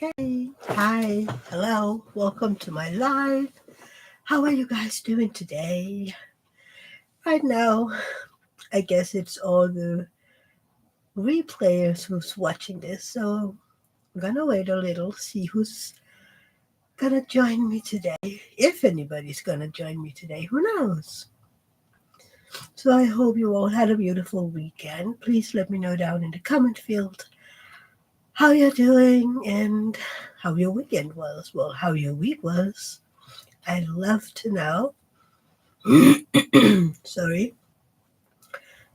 Hey, hi, hello, welcome to my live. How are you guys doing today? Right now, I guess it's all the replayers who's watching this, so I'm gonna wait a little, see who's gonna join me today. If anybody's gonna join me today, who knows? So I hope you all had a beautiful weekend. Please let me know down in the comment field how you're doing and how your weekend was. Well, how your week was. I'd love to know. Sorry.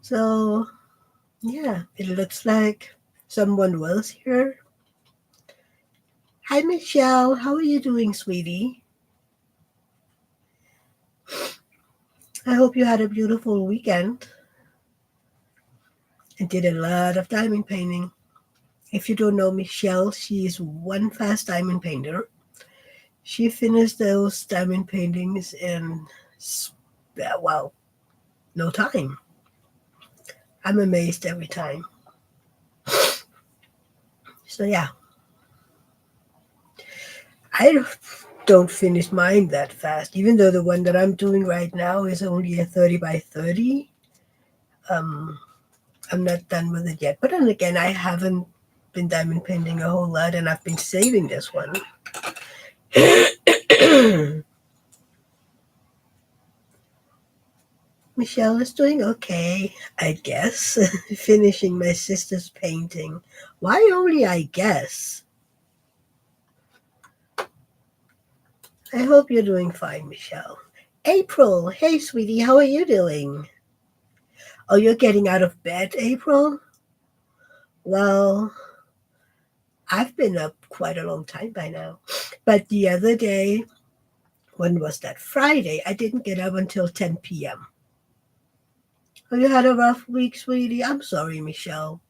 So, yeah, it looks like someone was here. Hi, Michelle. How are you doing, sweetie? I hope you had a beautiful weekend and did a lot of diamond painting. If you don't know Michelle, she's one fast diamond painter. She finished those diamond paintings in, well, no time. I'm amazed every time. So, yeah, I don't finish mine that fast, even though the one that I'm doing right now is only a 30 by 30. Um, I'm not done with it yet. But then again, I haven't been diamond painting a whole lot, and I've been saving this one. Michelle is doing okay, I guess. Finishing my sister's painting. Why only I guess? I hope you're doing fine, Michelle. April, hey sweetie, how are you doing? Oh, you're getting out of bed, April? Well, I've been up quite a long time by now. But the other day, when was that? Friday, I didn't get up until 10 p.m. Have you had a rough week, sweetie? I'm sorry, Michelle.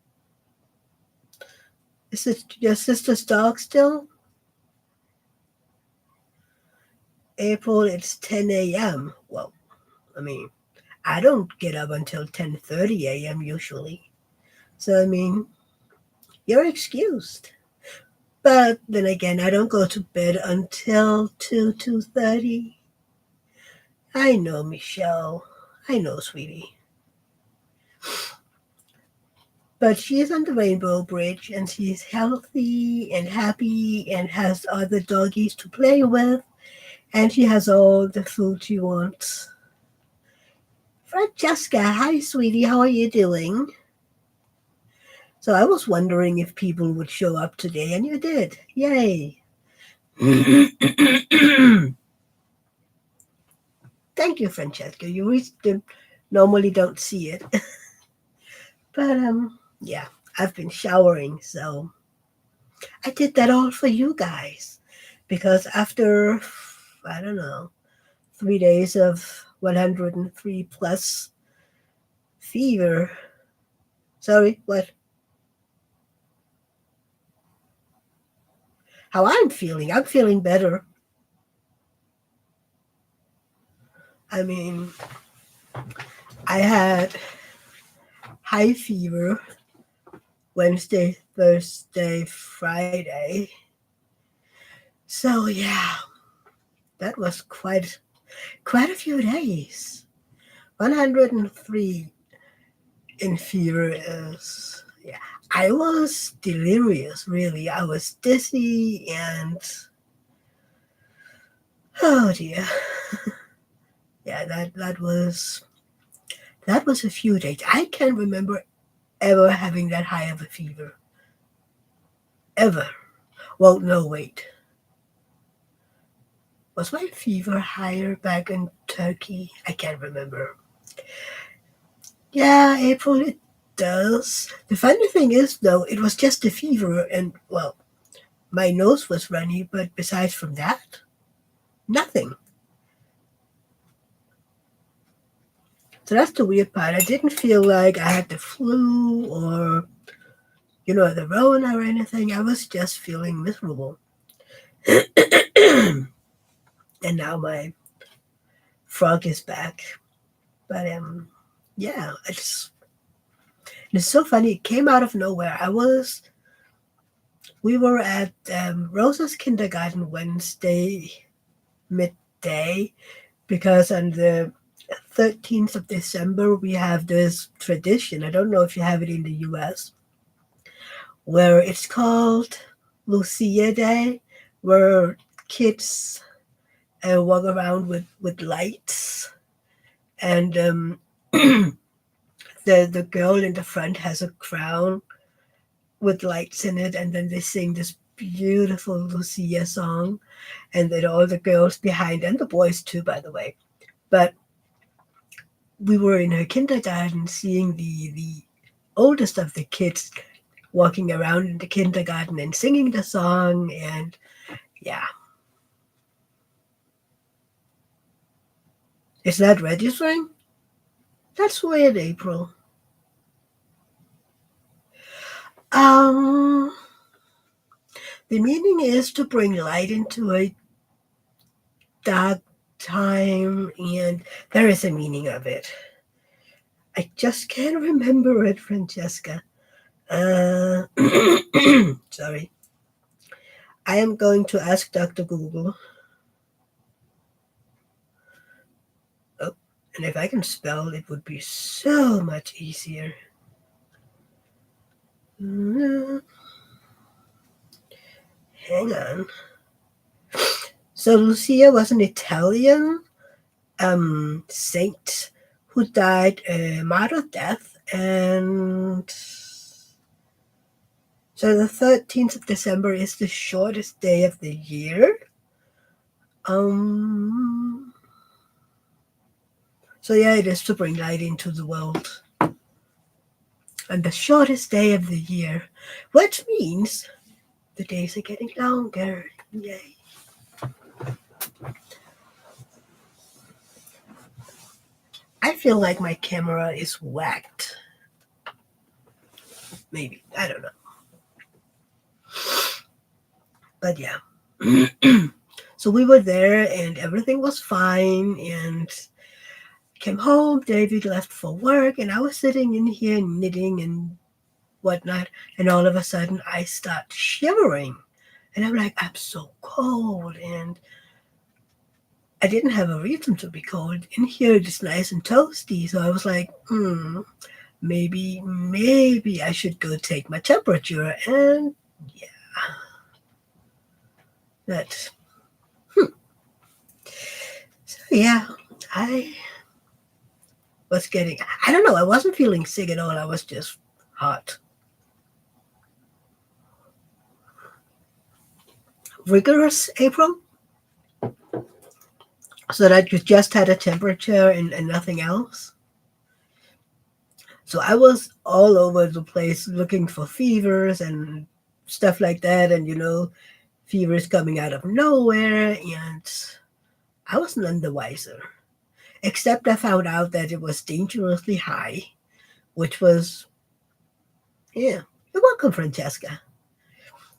Is it your sister's dog still? April, it's 10 a.m. Well, I mean, I don't get up until 10:30 a.m. usually. So, I mean, you're excused. But then again, I don't go to bed until 2:30. I know, Michelle. I know, sweetie. But she's on the Rainbow Bridge and she's healthy and happy and has other doggies to play with. And she has all the food she wants. Francesca, hi, sweetie. How are you doing? So I was wondering if people would show up today, and you did. Yay. Thank you, Francesca. You normally don't see it. But, yeah, I've been showering, so I did that all for you guys. Because after, I don't know, 3 days of 103 plus fever. Sorry, what? How I'm feeling? I'm feeling better. I mean, I had high fever Wednesday, Thursday, Friday. So yeah, that was quite a few days. 103 in fever is, yeah. I was delirious, really. I was dizzy and oh dear. Yeah, that was a few days. I can't remember ever having that high of a fever. Ever. Well, no, wait. Was my fever higher back in Turkey? I can't remember. Yeah, April, it does. The funny thing is, though, it was just a fever, and, well, my nose was runny, but besides from that, nothing. So that's the weird part. I didn't feel like I had the flu or, the Rona or anything. I was just feeling miserable. And now my frog is back. But, yeah, it's so funny. It came out of nowhere. I was we were at Rosa's kindergarten Wednesday midday because on the 13th of December we have this tradition. I don't know if you have it in the US, where it's called Lucia Day, where kids walk around with lights, and the girl in the front has a crown with lights in it, and then they sing this beautiful Lucia song, and then all the girls behind, and the boys too, by the way. But we were in her kindergarten seeing the oldest of the kids walking around in the kindergarten and singing the song, and yeah. Is that registering? That's weird, April. Um, the meaning is to bring light into a dark time, and there is a meaning of it. I just can't remember it, Francesca. Uh, sorry. I am going to ask Dr. Google. Oh, and if I can spell, it would be so much easier. Hang on. So Lucia was an Italian saint who died a martyr death, and so the 13th of December is the shortest day of the year. So yeah, it is to bring light into the world. And the shortest day of the year, which means the days are getting longer. Yay. I feel like my camera is whacked. Maybe. I don't know. But yeah. So we were there and everything was fine, and came home. David left for work, and I was sitting in here knitting and whatnot. And all of a sudden, I start shivering. And I'm like, I'm so cold. And I didn't have a reason to be cold. In here, it's nice and toasty. So I was like, maybe I should go take my temperature. And yeah, that's, so yeah, I was getting, I don't know, I wasn't feeling sick at all. I was just hot. Rigorous, April? So that you just had a temperature and nothing else? So I was all over the place looking for fevers and stuff like that, and fevers coming out of nowhere, and I was none the wiser. Except I found out that it was dangerously high, which was, yeah. You're welcome, Francesca.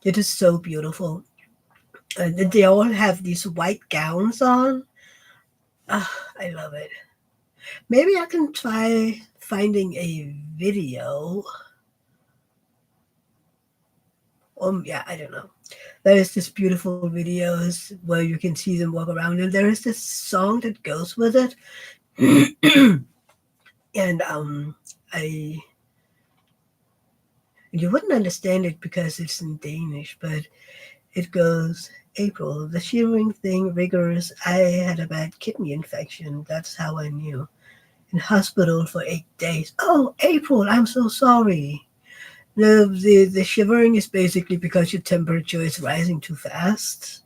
It is so beautiful. And they all have these white gowns on. I love it. Maybe I can try finding a video. Yeah, I don't know. There is this beautiful videos where you can see them walk around, and there is this song that goes with it. And I you wouldn't understand it because it's in Danish, but it goes, April, the shivering thing, rigorous. I had a bad kidney infection. That's how I knew. In hospital for 8 days. Oh, April, I'm so sorry. No, the shivering is basically because your temperature is rising too fast.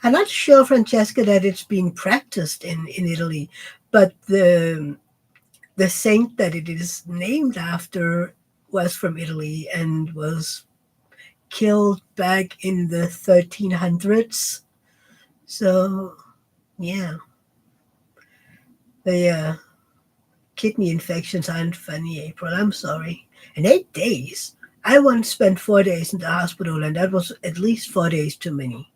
I'm not sure, Francesca, that it's being practiced in Italy, but the saint that it is named after was from Italy and was killed back in the 1300s. So, yeah. The kidney infections aren't funny, April. I'm sorry. In 8 days, I once spent 4 days in the hospital, and that was at least 4 days too many.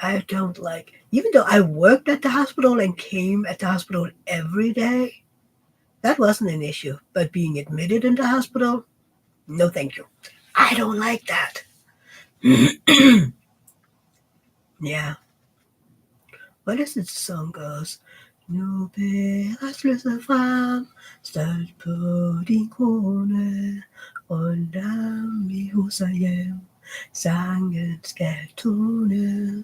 I don't like, even though I worked at the hospital and came at the hospital every day, That wasn't an issue. But being admitted in the hospital, no thank you. I don't like that. Yeah. What is it the song goes? Nu berättelser fram, ställt på din krona och damm i huset igen. Sangen ska tona,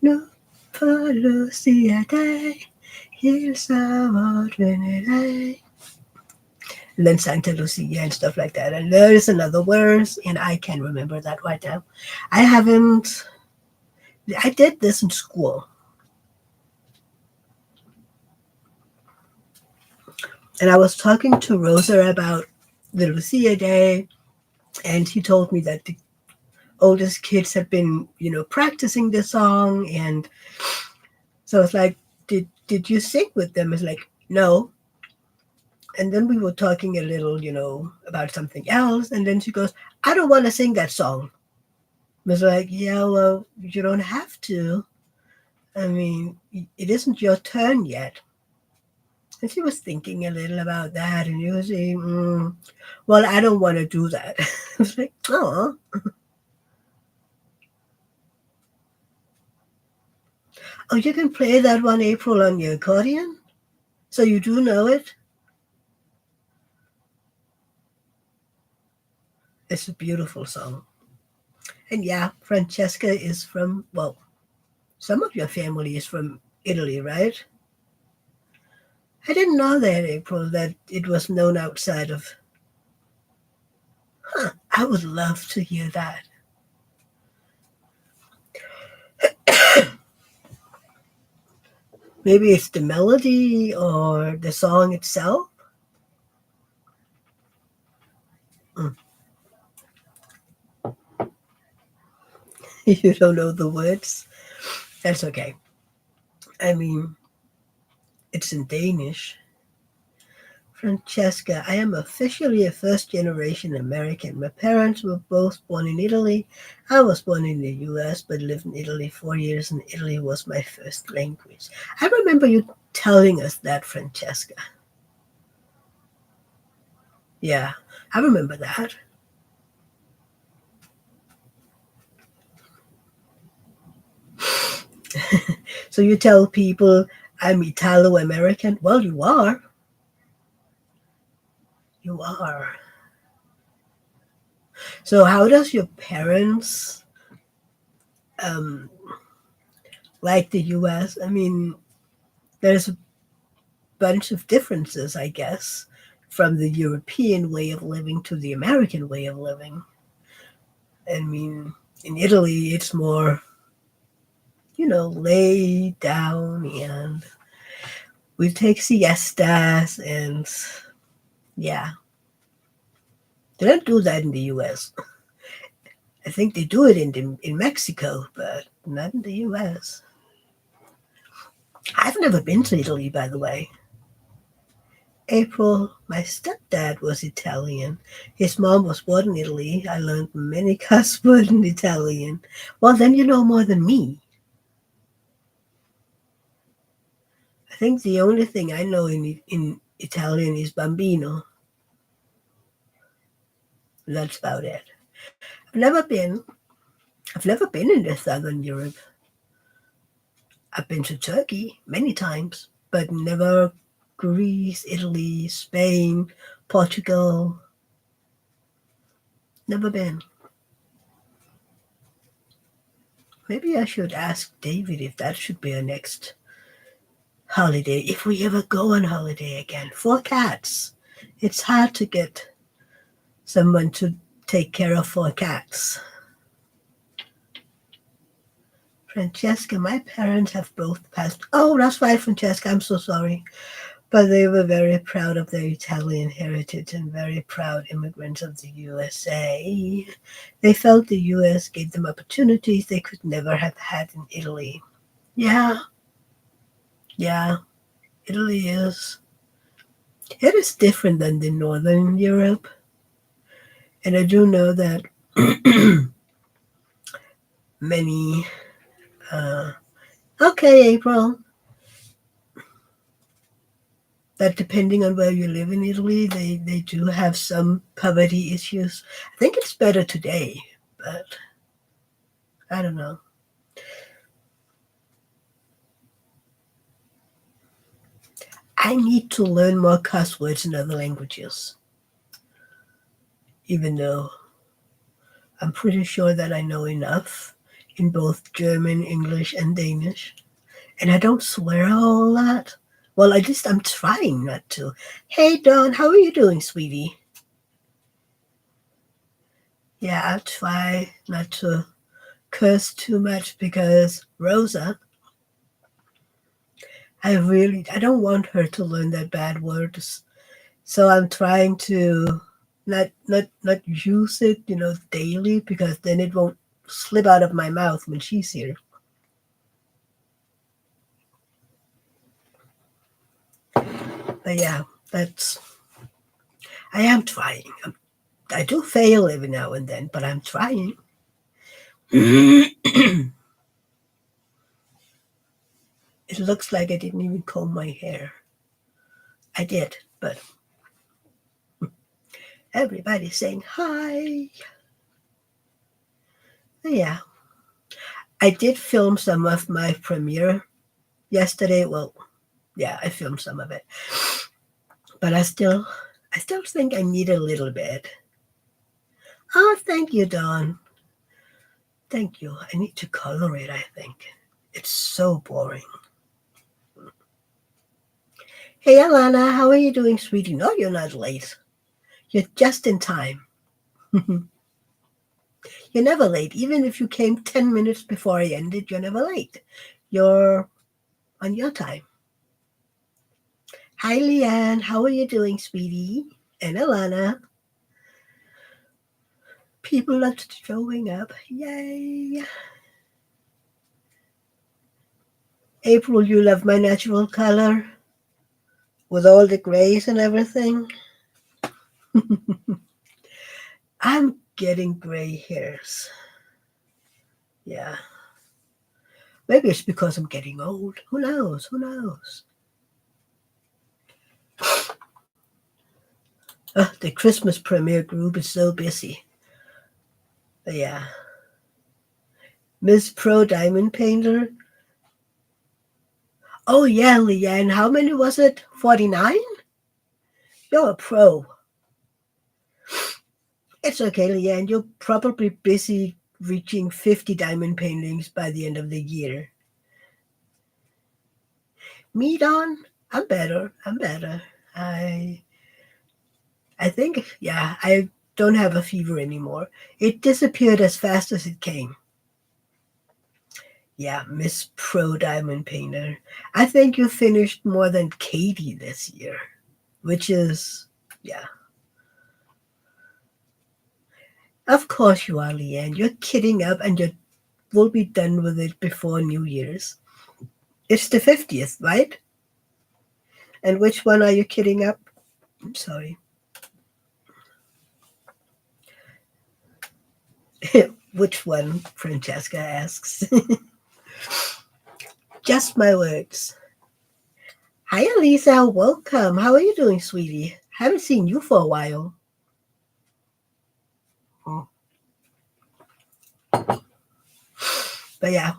nu förlöser jag dig, hälsa vårt vänner dig. And then Santa Lucia and stuff like that. And there's another verse, and I can't remember that right now. I haven't. I did this in school, and I was talking to Rosa about the Lucia Day, and he told me that the oldest kids have been, practicing the song, and so it's like, did you sing with them? It's like, no. And then we were talking a little, about something else, and then she goes, I don't want to sing that song. I was like, yeah, well, you don't have to. I mean, it isn't your turn yet. And she was thinking a little about that, and you was saying, well, I don't want to do that. I was like, oh. Oh, you can play that one, April, on your accordion? So you do know it? It's a beautiful song. And yeah, Francesca is from, well, some of your family is from Italy, right? I didn't know that, April, that it was known outside of. Huh, I would love to hear that. Maybe it's the melody or the song itself. Mm. You don't know the words. That's okay. I mean, it's in Danish. Francesca, I am officially a first generation American. My parents were both born in Italy. I was born in the US but lived in Italy 4 years, and Italy was my first language. I remember you telling us that, Francesca. Yeah, I remember that. So you tell people I'm Italo American? Well, you are. You are. So how does your parents um, like the US? I mean, there's a bunch of differences, I guess, from the European way of living to the American way of living. I mean, in Italy, it's more, laid down, and we take siestas, and yeah, they don't do that in the US. I think they do it in Mexico, but not in the US. I've never been to Italy, by the way. April, my stepdad was Italian. His mom was born in Italy. I learned many cuss words in Italian. Well, then you know more than me. I think the only thing I know in Italian is bambino. That's about it. I've never been. I've never been in the southern Europe. I've been to Turkey many times, but never Greece, Italy, Spain, Portugal. Never been. Maybe I should ask David if that should be our next holiday, if we ever go on holiday again. 4 cats. It's hard to get someone to take care of 4 cats. Francesca, my parents have both passed. Oh, that's right, Francesca. I'm so sorry. But they were very proud of their Italian heritage and very proud immigrants of the USA. They felt the US gave them opportunities they could never have had in Italy. Yeah, yeah, Italy is. It is different than the Northern Europe. And I do know that many. Uh, okay, April. that depending on where you live in Italy, they do have some poverty issues. I think it's better today, but I don't know. I need to learn more cuss words in other languages, even though I'm pretty sure that I know enough in both German, English, and Danish. And I don't swear a whole lot. Well, at least I'm trying not to. Hey, Dawn, how are you doing, sweetie? Yeah, I'll try not to curse too much because Rosa, I don't want her to learn that bad words. So I'm trying to not use it, daily because then it won't slip out of my mouth when she's here. But yeah, that's I am trying. I do fail every now and then, but I'm trying. It looks like I didn't even comb my hair. I did, but everybody's saying hi. Yeah, I did film some of my premiere yesterday. Well, yeah, I filmed some of it, but I still think I need a little bit. Oh, thank you, Dawn. Thank you. I need to color it, I think. It's so boring. Hey, Alana, how are you doing, sweetie? No, you're not late. You're just in time. You're never late. Even if you came 10 minutes before I ended, you're never late. You're on your time. Hi, Leanne. How are you doing, sweetie? And Alana. People are showing up. Yay. April, you love my natural color with all the grays and everything. I'm getting gray hairs. Yeah. Maybe it's because I'm getting old. Who knows? Who knows? The Christmas premiere group is so busy. But yeah. Miss Pro Diamond Painter. Oh, yeah, Leanne. How many was it? 49? You're a pro. It's okay, Leanne. You're probably busy reaching 50 diamond paintings by the end of the year. Me, Don? I'm better. I'm better. I I think, yeah, I don't have a fever anymore. It disappeared as fast as it came. Yeah, Miss Pro Diamond Painter. I think you finished more than Katie this year, which is, yeah. Of course you are, Leanne. You're kidding up and you will be done with it before New Year's. It's the 50th, right? And which one are you kidding up? I'm sorry. Which one? Francesca asks. Just my words. Hi, Elisa. Welcome. How are you doing, sweetie? Haven't seen you for a while. Oh. But yeah,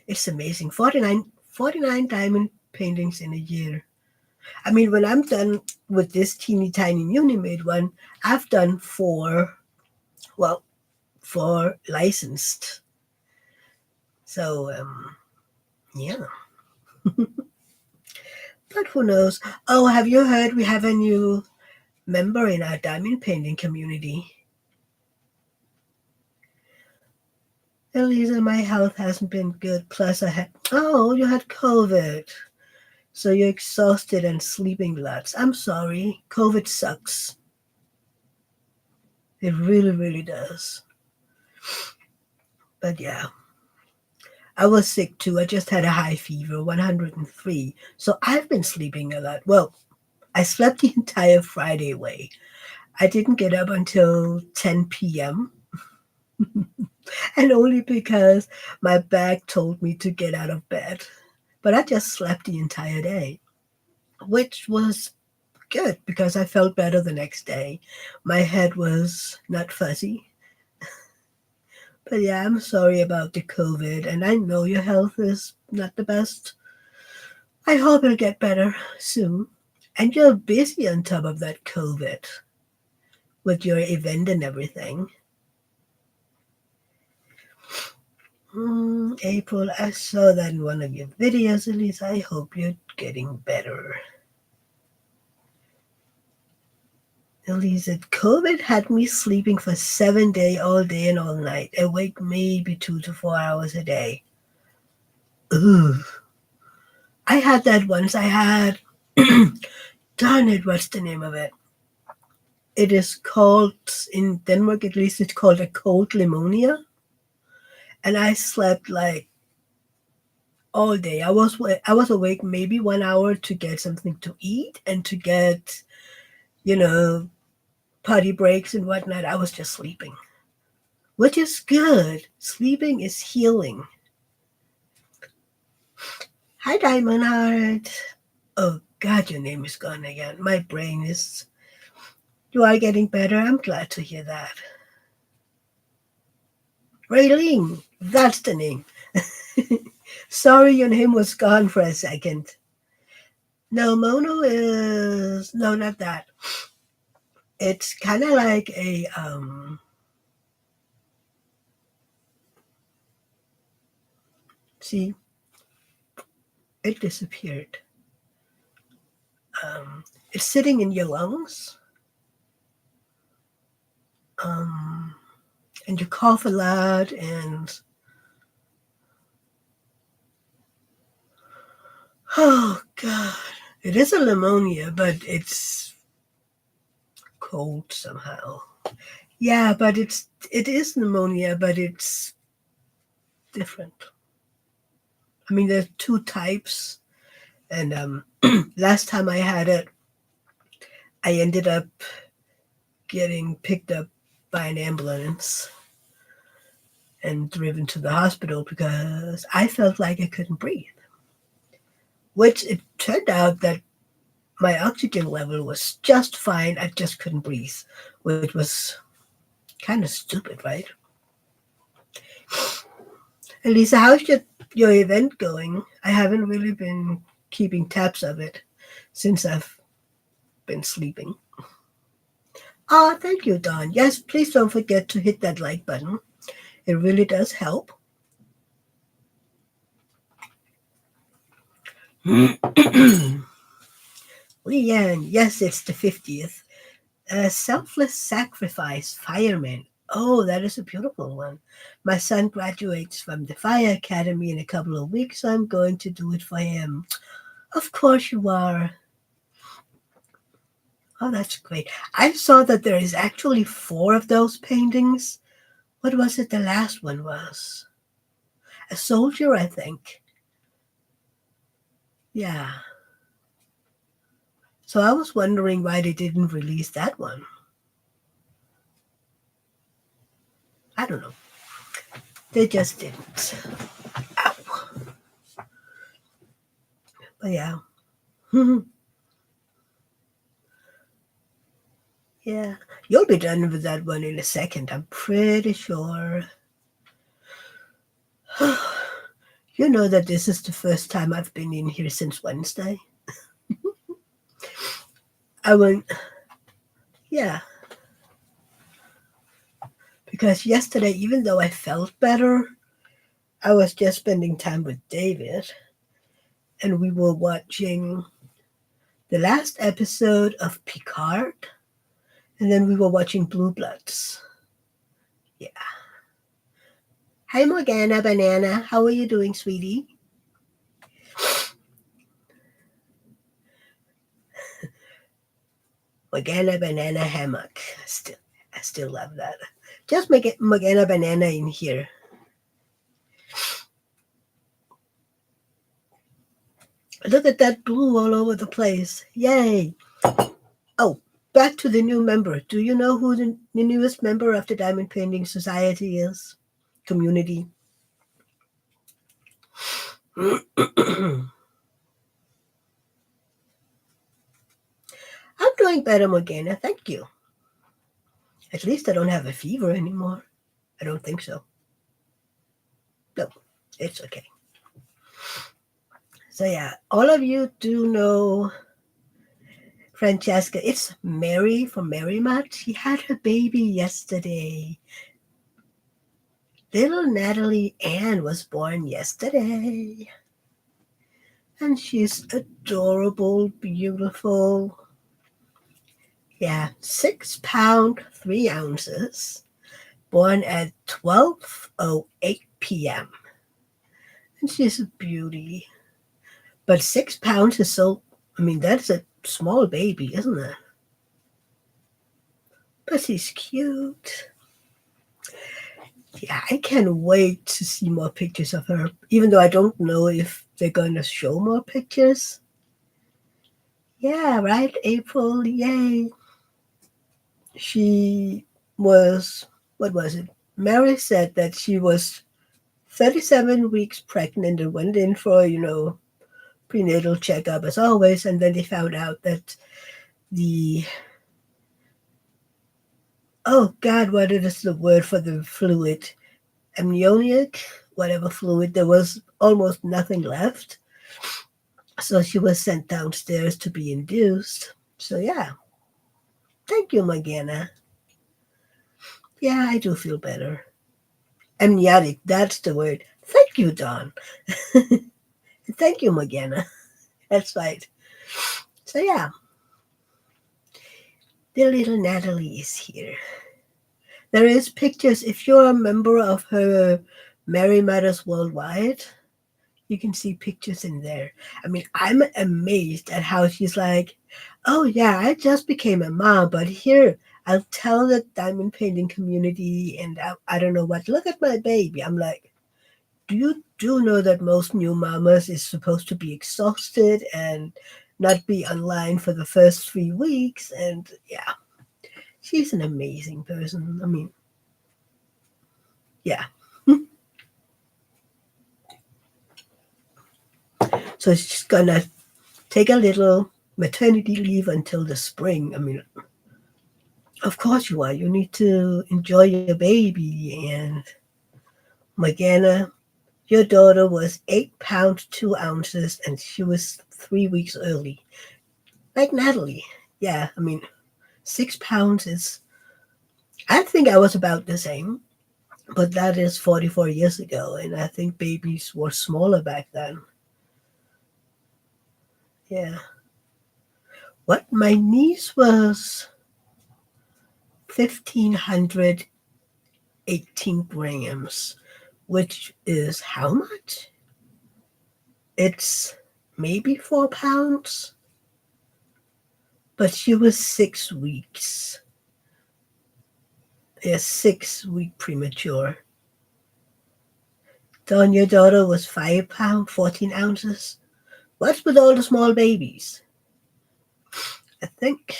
it's amazing. 49 diamond paintings in a year. I mean, when I'm done with this teeny tiny Muni made one, I've done well, four licensed. So, yeah. But who knows? Oh, have you heard we have a new member in our diamond painting community? Elisa, my health hasn't been good. Plus, you had COVID. So you're exhausted and sleeping lots. I'm sorry. COVID sucks. It really, really does. But yeah, I was sick too. I just had a high fever, 103. So I've been sleeping a lot. Well, I slept the entire Friday away. I didn't get up until 10 p.m. and only because my back told me to get out of bed. But I just slept the entire day. which was good because I felt better the next day. My head was not fuzzy. But yeah, I'm sorry about the COVID, and I know your health is not the best. I hope it'll get better soon. And you're busy on top of that COVID with your event and everything. April, I saw that in one of your videos, Elise. I hope you're getting better. Elise said, COVID had me sleeping for 7 days, all day and all night, awake maybe 2 to 4 hours a day. Ooh. I had that once. I had, darn it, what's the name of it? It is called, in Denmark at least, it's called a cold pneumonia. And I slept like all day. I was awake maybe 1 hour to get something to eat and to get, you know, potty breaks and whatnot. I was just sleeping, which is good. Sleeping is healing. Hi, Diamond Heart. Oh, God, your name is gone again. My brain is. You are getting better. I'm glad to hear that. Raylene, that's the name. Sorry, your name was gone for a second. No, Mono is. No, not that. It's kind of like a. See, it disappeared. It's sitting in your lungs. Um, and you cough a lot and oh god, it is a pneumonia, but it's cold somehow. Yeah, but it is pneumonia, but it's different. I mean, there's two types, and last time I had it, I ended up getting picked up by an ambulance and driven to the hospital because I felt like I couldn't breathe. Which it turned out that my oxygen level was just fine. I just couldn't breathe, which was kind of stupid, right? Elisa, how's your event going? I haven't really been keeping tabs of it since I've been sleeping. Ah, thank you, Don. Yes, please don't forget to hit that like button. It really does help. Leanne, yes, it's the 50th. A selfless sacrifice fireman. Oh, that is a beautiful one. My son graduates from the fire academy in a couple of weeks, so I'm going to do it for him. Of course you are. Oh, that's great. I saw that there is actually four of those paintings. What was it the last one was? A soldier, I think. Yeah. So I was wondering why they didn't release that one. I don't know. They just didn't. Ow. But yeah. Yeah. You'll be done with that one in a second, I'm pretty sure. You know that this is the first time I've been in here since Wednesday. I went, yeah, because yesterday, even though I felt better, I was just spending time with David, and we were watching the last episode of Picard, and then we were watching Blue Bloods. Yeah. Hi, Morgana Banana. How are you doing, sweetie? Morgana Banana Hammock. I still love that. Just make it Morgana Banana in here. Look at that blue all over the place. Yay. Oh, back to the new member. Do you know who the newest member of the Diamond Painting Society is? Community. I'm doing better, Morgana. Thank you. At least I don't have a fever anymore. I don't think so. No, it's okay. So yeah, all of you do know Francesca. It's Mary from Merrimack. She had her baby yesterday. Little Natalie Ann was born yesterday. And she's adorable, beautiful. Yeah, 6 pounds, 3 ounces. Born at 12:08 p.m. And she's a beauty. But 6 pounds is so, I mean, that's a small baby, isn't it? But she's cute. Yeah, I can't wait to see more pictures of her, even though I don't know if they're going to show more pictures. Yeah, right, April, yay. She was, what was it? Mary said that she was 37 weeks pregnant and went in for, prenatal checkup as always. And then they found out that the, oh God, what is the word for the fluid? Amniotic, whatever fluid, there was almost nothing left. So she was sent downstairs to be induced. So yeah, thank you, Morgana. Yeah, I do feel better. Amniotic, that's the word. Thank you, Don. Thank you, Morgana. That's right. So yeah, the little Natalie is here. There is pictures. If you're a member of her Mary Matters Worldwide, you can see pictures in there. I mean, I'm amazed at how she's like, oh yeah, I just became a mom, but here, I'll tell the diamond painting community and I don't know what, look at my baby. I'm like, you do know that most new mamas is supposed to be exhausted and not be online for the first 3 weeks. And yeah, she's an amazing person. I mean, yeah. So she's gonna take a little maternity leave until the spring. I mean, of course you are. You need to enjoy your baby. And Morgana, your daughter was 8 pounds, 2 ounces, and she was 3 weeks early. Like Natalie. Yeah, I mean, 6 pounds is, I think I was about the same, but that is 44 years ago. And I think babies were smaller back then. Yeah. What? My niece was 1,518 grams, which is how much? It's maybe 4 pounds, but she was 6 weeks. Yeah, 6 week premature. Dawn, your daughter was 5 pounds, 14 ounces. What's with all the small babies? I think,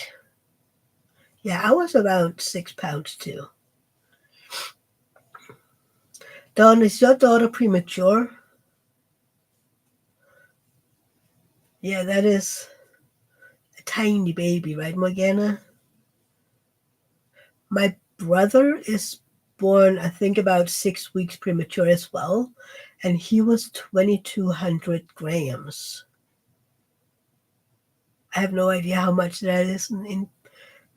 yeah, I was around 6 pounds too. Dawn, is your daughter premature? Yeah, that is a tiny baby, right, Morgana? My brother is born, I think, about 6 weeks premature as well, and he was 2,200 grams. I have no idea how much that is,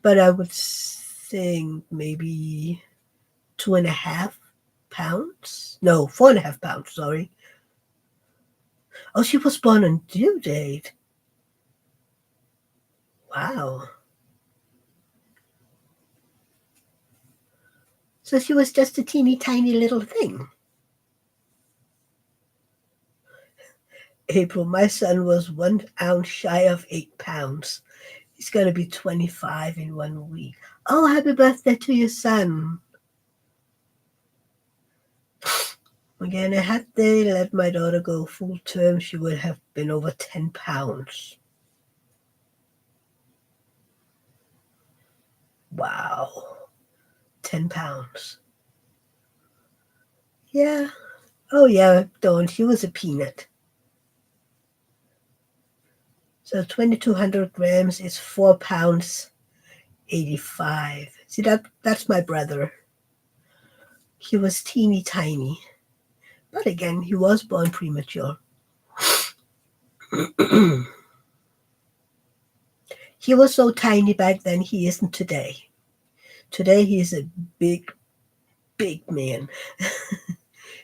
but I would think maybe 2.5 pounds. No, 4.5 pounds. Sorry. Oh, she was born on due date. Wow. So she was just a teeny tiny little thing. April, my son was 1 ounce shy of 8 pounds. He's going to be 25 in 1 week. Oh, happy birthday to your son. Again, had they let my daughter go full term, she would have been over 10 pounds. Wow. 10 pounds. Yeah. Oh, yeah, Dawn, she was a peanut. So 2,200 grams is 4 pounds 85. See, that's my brother. He was teeny tiny. But again, he was born premature. He was so tiny back then, he isn't today. Today, he's a big, big man.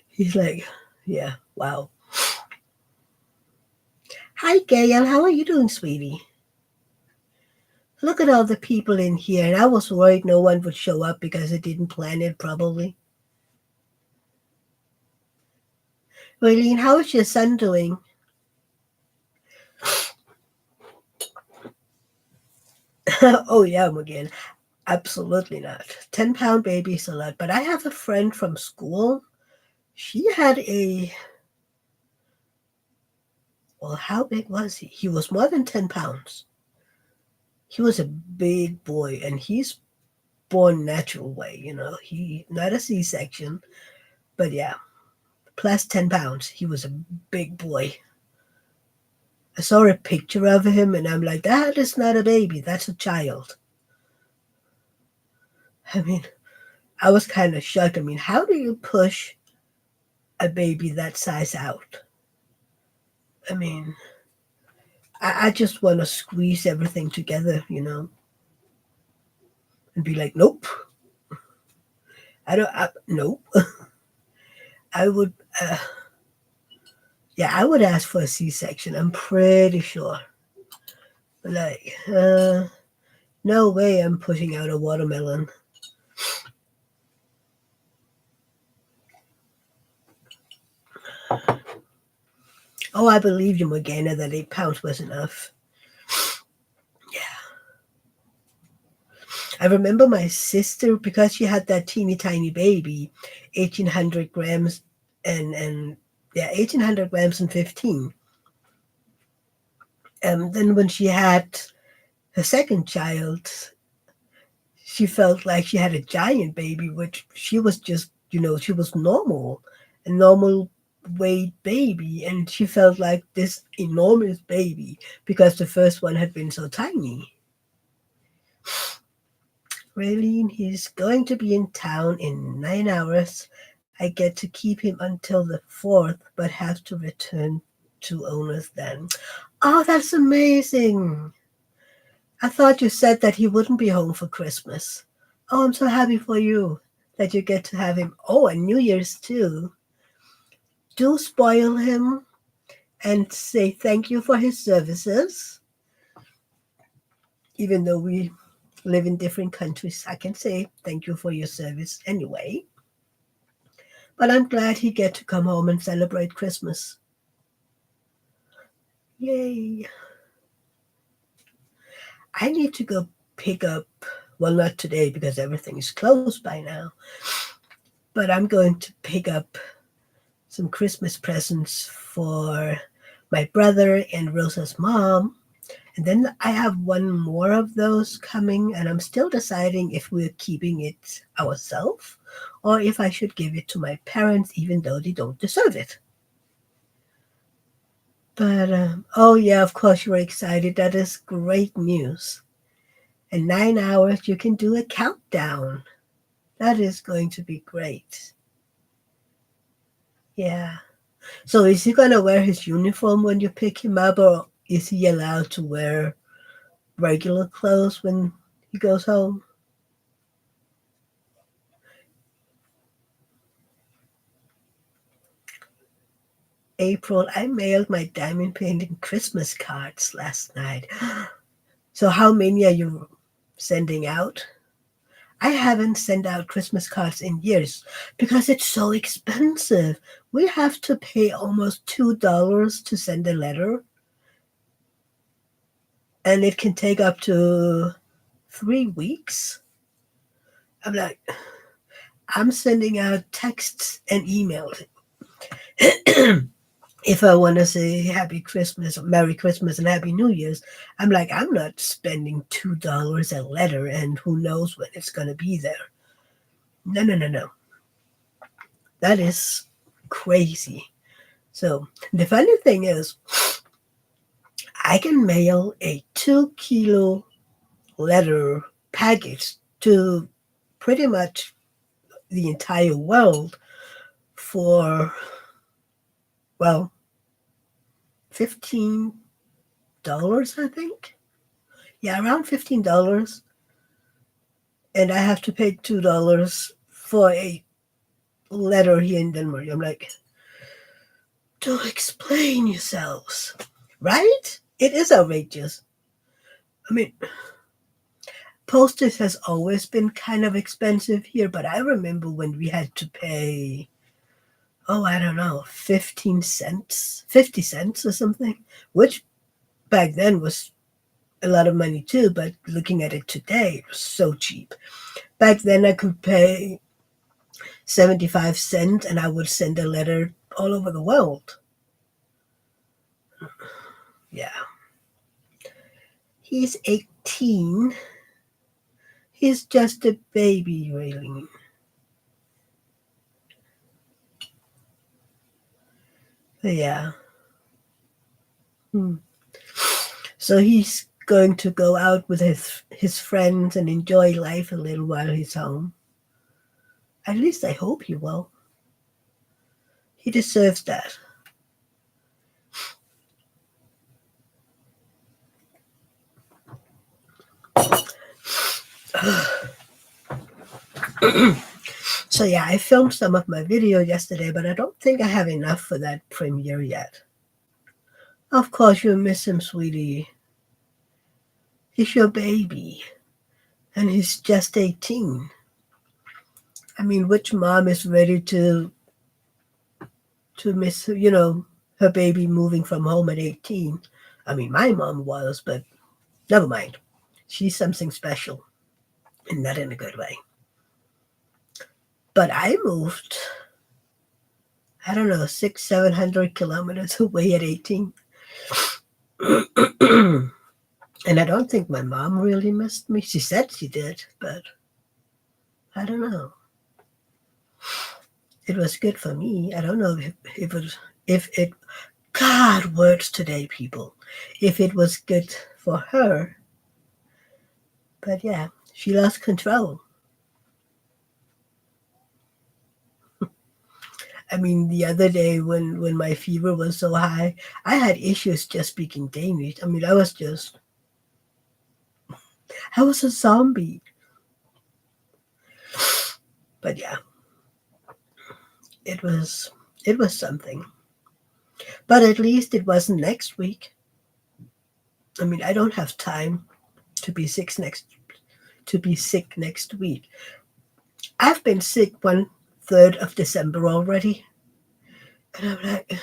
He's like, yeah, wow. Hi, Gail. How are you doing, sweetie? Look at all the people in here. And I was worried no one would show up because I didn't plan it, probably. Raylene, how is your son doing? Oh, yeah, again. Absolutely not. 10-pound baby is a lot. But I have a friend from school. She had well, how big was he? He was more than 10 pounds. He was a big boy, and he's born natural way, He not a C-section, but yeah, plus 10 pounds. He was a big boy. I saw a picture of him, and I'm like, that is not a baby. That's a child. I mean, I was kind of shocked. I mean, how do you push a baby that size out? I mean, I just want to squeeze everything together, and be like, nope. Nope. I would, yeah, I would ask for a C-section. I'm pretty sure. But like, no way I'm pushing out a watermelon. Oh, I believe you, Morgana, that 8 pounds was enough. Yeah. I remember my sister, because she had that teeny tiny baby, 1,800 grams and yeah, 1,800 grams and 15. Then when she had her second child, she felt like she had a giant baby, which she was just, she was normal, a normal weight baby. And she felt like this enormous baby because the first one had been so tiny. Raylene, he's going to be in town in 9 hours. I get to keep him until the 4th, but have to return to owners then. Oh, that's amazing. I thought you said that he wouldn't be home for Christmas. Oh, I'm so happy for you that you get to have him. Oh, and New Year's too. Do spoil him and say thank you for his services. Even though we live in different countries, I can say thank you for your service anyway. But I'm glad he get to come home and celebrate Christmas. Yay. I need to go pick up, well, not today because everything is closed by now, but I'm going to pick up some Christmas presents for my brother and Rosa's mom. And then I have one more of those coming, and I'm still deciding if we're keeping it ourselves or if I should give it to my parents, even though they don't deserve it. But, oh yeah, of course you were excited. That is great news. In 9 hours, you can do a countdown. That is going to be great. Yeah. So is he going to wear his uniform when you pick him up, or is he allowed to wear regular clothes when he goes home? April, I mailed my diamond painting Christmas cards last night. So how many are you sending out? I haven't sent out Christmas cards in years because it's so expensive. We have to pay almost $2 to send a letter, and it can take up to 3 weeks. I'm like, I'm sending out texts and emails. If I want to say Happy Christmas, Merry Christmas, and Happy New Year's, I'm like, I'm not spending $2 a letter, and who knows when it's going to be there. No, no, no, no. That is crazy. So the funny thing is, I can mail a 2 kilo letter package to pretty much the entire world for, well, $15, I think. Yeah, around $15. And I have to pay $2 for a letter here in Denmark. I'm like, to explain yourselves, right? It is outrageous. I mean, postage has always been kind of expensive here, but I remember when we had to pay, oh, I don't know, 15 cents, 50 cents or something, which back then was a lot of money too, but looking at it today, it was so cheap. Back then I could pay 75 cents and I would send a letter all over the world. Yeah. He's 18. He's just a baby, really. Yeah. Hmm. So he's going to go out with his friends and enjoy life a little while he's home. At least I hope he will. He deserves that. So yeah, I filmed some of my video yesterday, but I don't think I have enough for that premiere yet. Of course you miss him, sweetie. He's your baby, and he's just 18. I mean, which mom is ready to miss, her baby moving from home at 18? I mean, my mom was, but never mind. She's something special, and not in a good way. But I moved, I don't know, 700 kilometers away at 18. And I don't think my mom really missed me. She said she did, but I don't know. It was good for me. I don't know if it, God, words today, people. If it was good for her, but yeah, she lost control. I mean, the other day when my fever was so high, I had issues just speaking Danish. I mean, I was a zombie. But yeah, it was it was something. But at least it wasn't next week. I mean, I don't have time to be sick next week. I've been sick 1/3 of December already, and I'm like,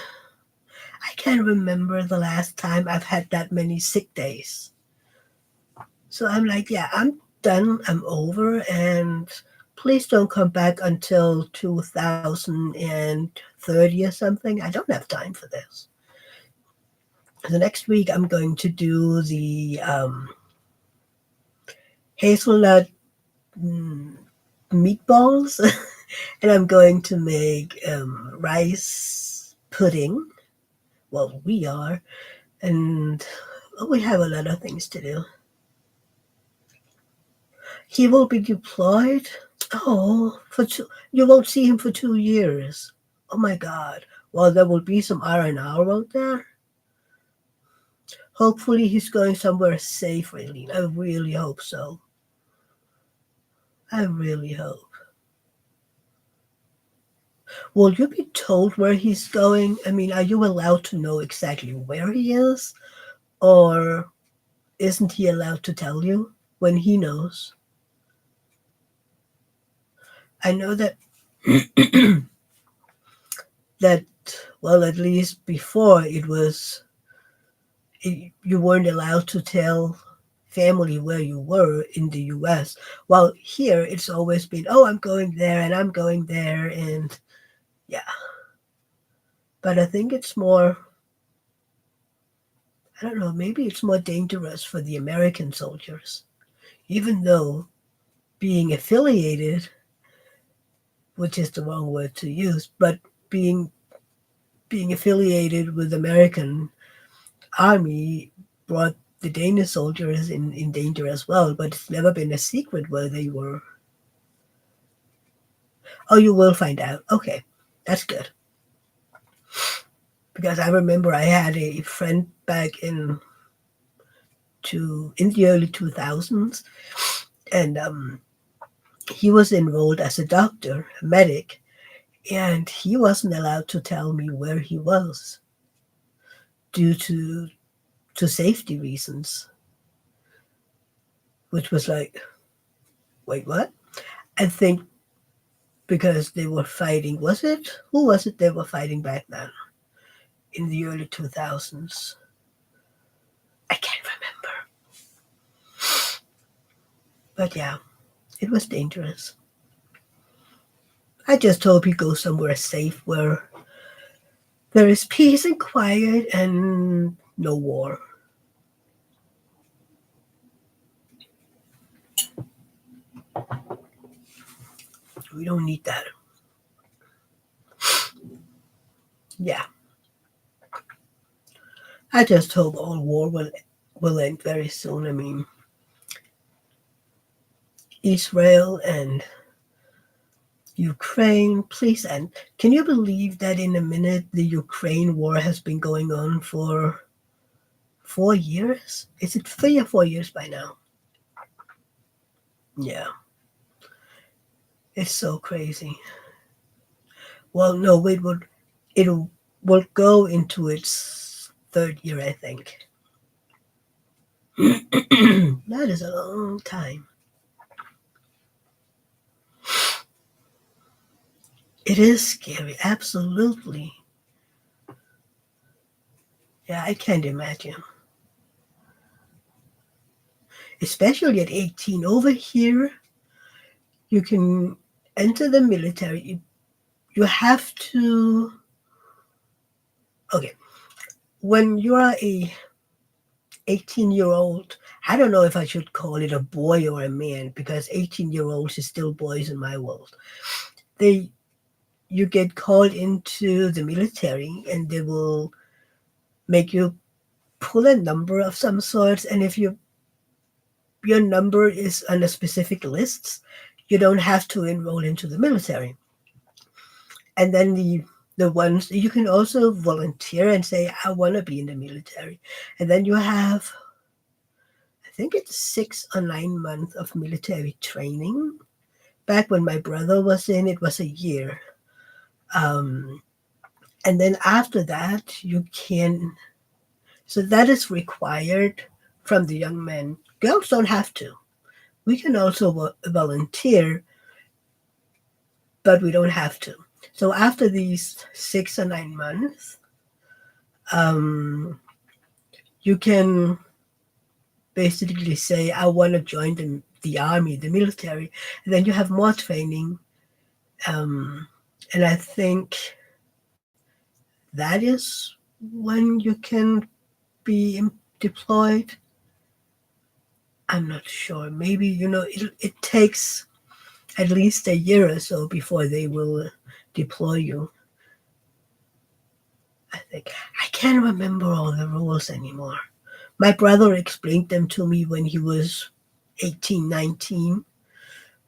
I can't remember the last time I've had that many sick days. So I'm like, yeah, I'm done. I'm over, and please don't come back until 2030 or something. I don't have time for this. The next week, I'm going to do the hazelnut meatballs, and I'm going to make rice pudding. Well, we are, and we have a lot of things to do. He will be deployed. Oh, you won't see him for 2 years. Oh my God. Well, there will be some R&R out there. Hopefully, he's going somewhere safe, Raylene. I really hope so. I really hope. Will you be told where he's going? I mean, are you allowed to know exactly where he is? Or isn't he allowed to tell you when he knows? I know that well, at least before you weren't allowed to tell family where you were in the US. While here it's always been, oh, I'm going there and I'm going there, and yeah. But I think it's more, I don't know, maybe it's more dangerous for the American soldiers, even though being affiliated, which is the wrong word to use, but being affiliated with American army brought the Danish soldiers in danger as well, but it's never been a secret where they were. Oh, you will find out. Okay, that's good. Because I remember I had a friend back in the early 2000s, and he was enrolled as a doctor, a medic, and he wasn't allowed to tell me where he was due to safety reasons, which was like, wait, what? I think because they were fighting. Was it? Who was it they were fighting back then in the early 2000s? I can't remember. But yeah, it was dangerous. I just hope he goes somewhere safe where there is peace and quiet and no war. We don't need that. Yeah, I just hope all war will end very soon. I mean, Israel and Ukraine, please end. Can you believe that in a minute the Ukraine war has been going on for 4 years? Is it 3 or 4 years by now? Yeah, it's so crazy. Well, no, it will go into its third year, I think. That is a long time. It is scary, absolutely. Yeah, I can't imagine. Especially at 18. Over here, you can enter the military. You have to. Okay, when you are a 18-year-old, I don't know if I should call it a boy or a man because 18-year-olds is still boys in my world. They you get called into the military and they will make you pull a number of some sorts, and if your number is on a specific list, you don't have to enroll into the military. And then the ones you can also volunteer and say I want to be in the military, and then you have, I think it's 6 or 9 months of military training. Back when my brother was in, it was a year. Um, and then after that, you can. So that is required from the young men. Girls don't have to. We can also volunteer, but we don't have to. So after these 6 or 9 months, um, you can basically say, I want to join the army, the military. And then you have more training. And I think that is when you can be deployed. I'm not sure. Maybe, it takes at least a year or so before they will deploy you. I think. I can't remember all the rules anymore. My brother explained them to me when he was 18, 19,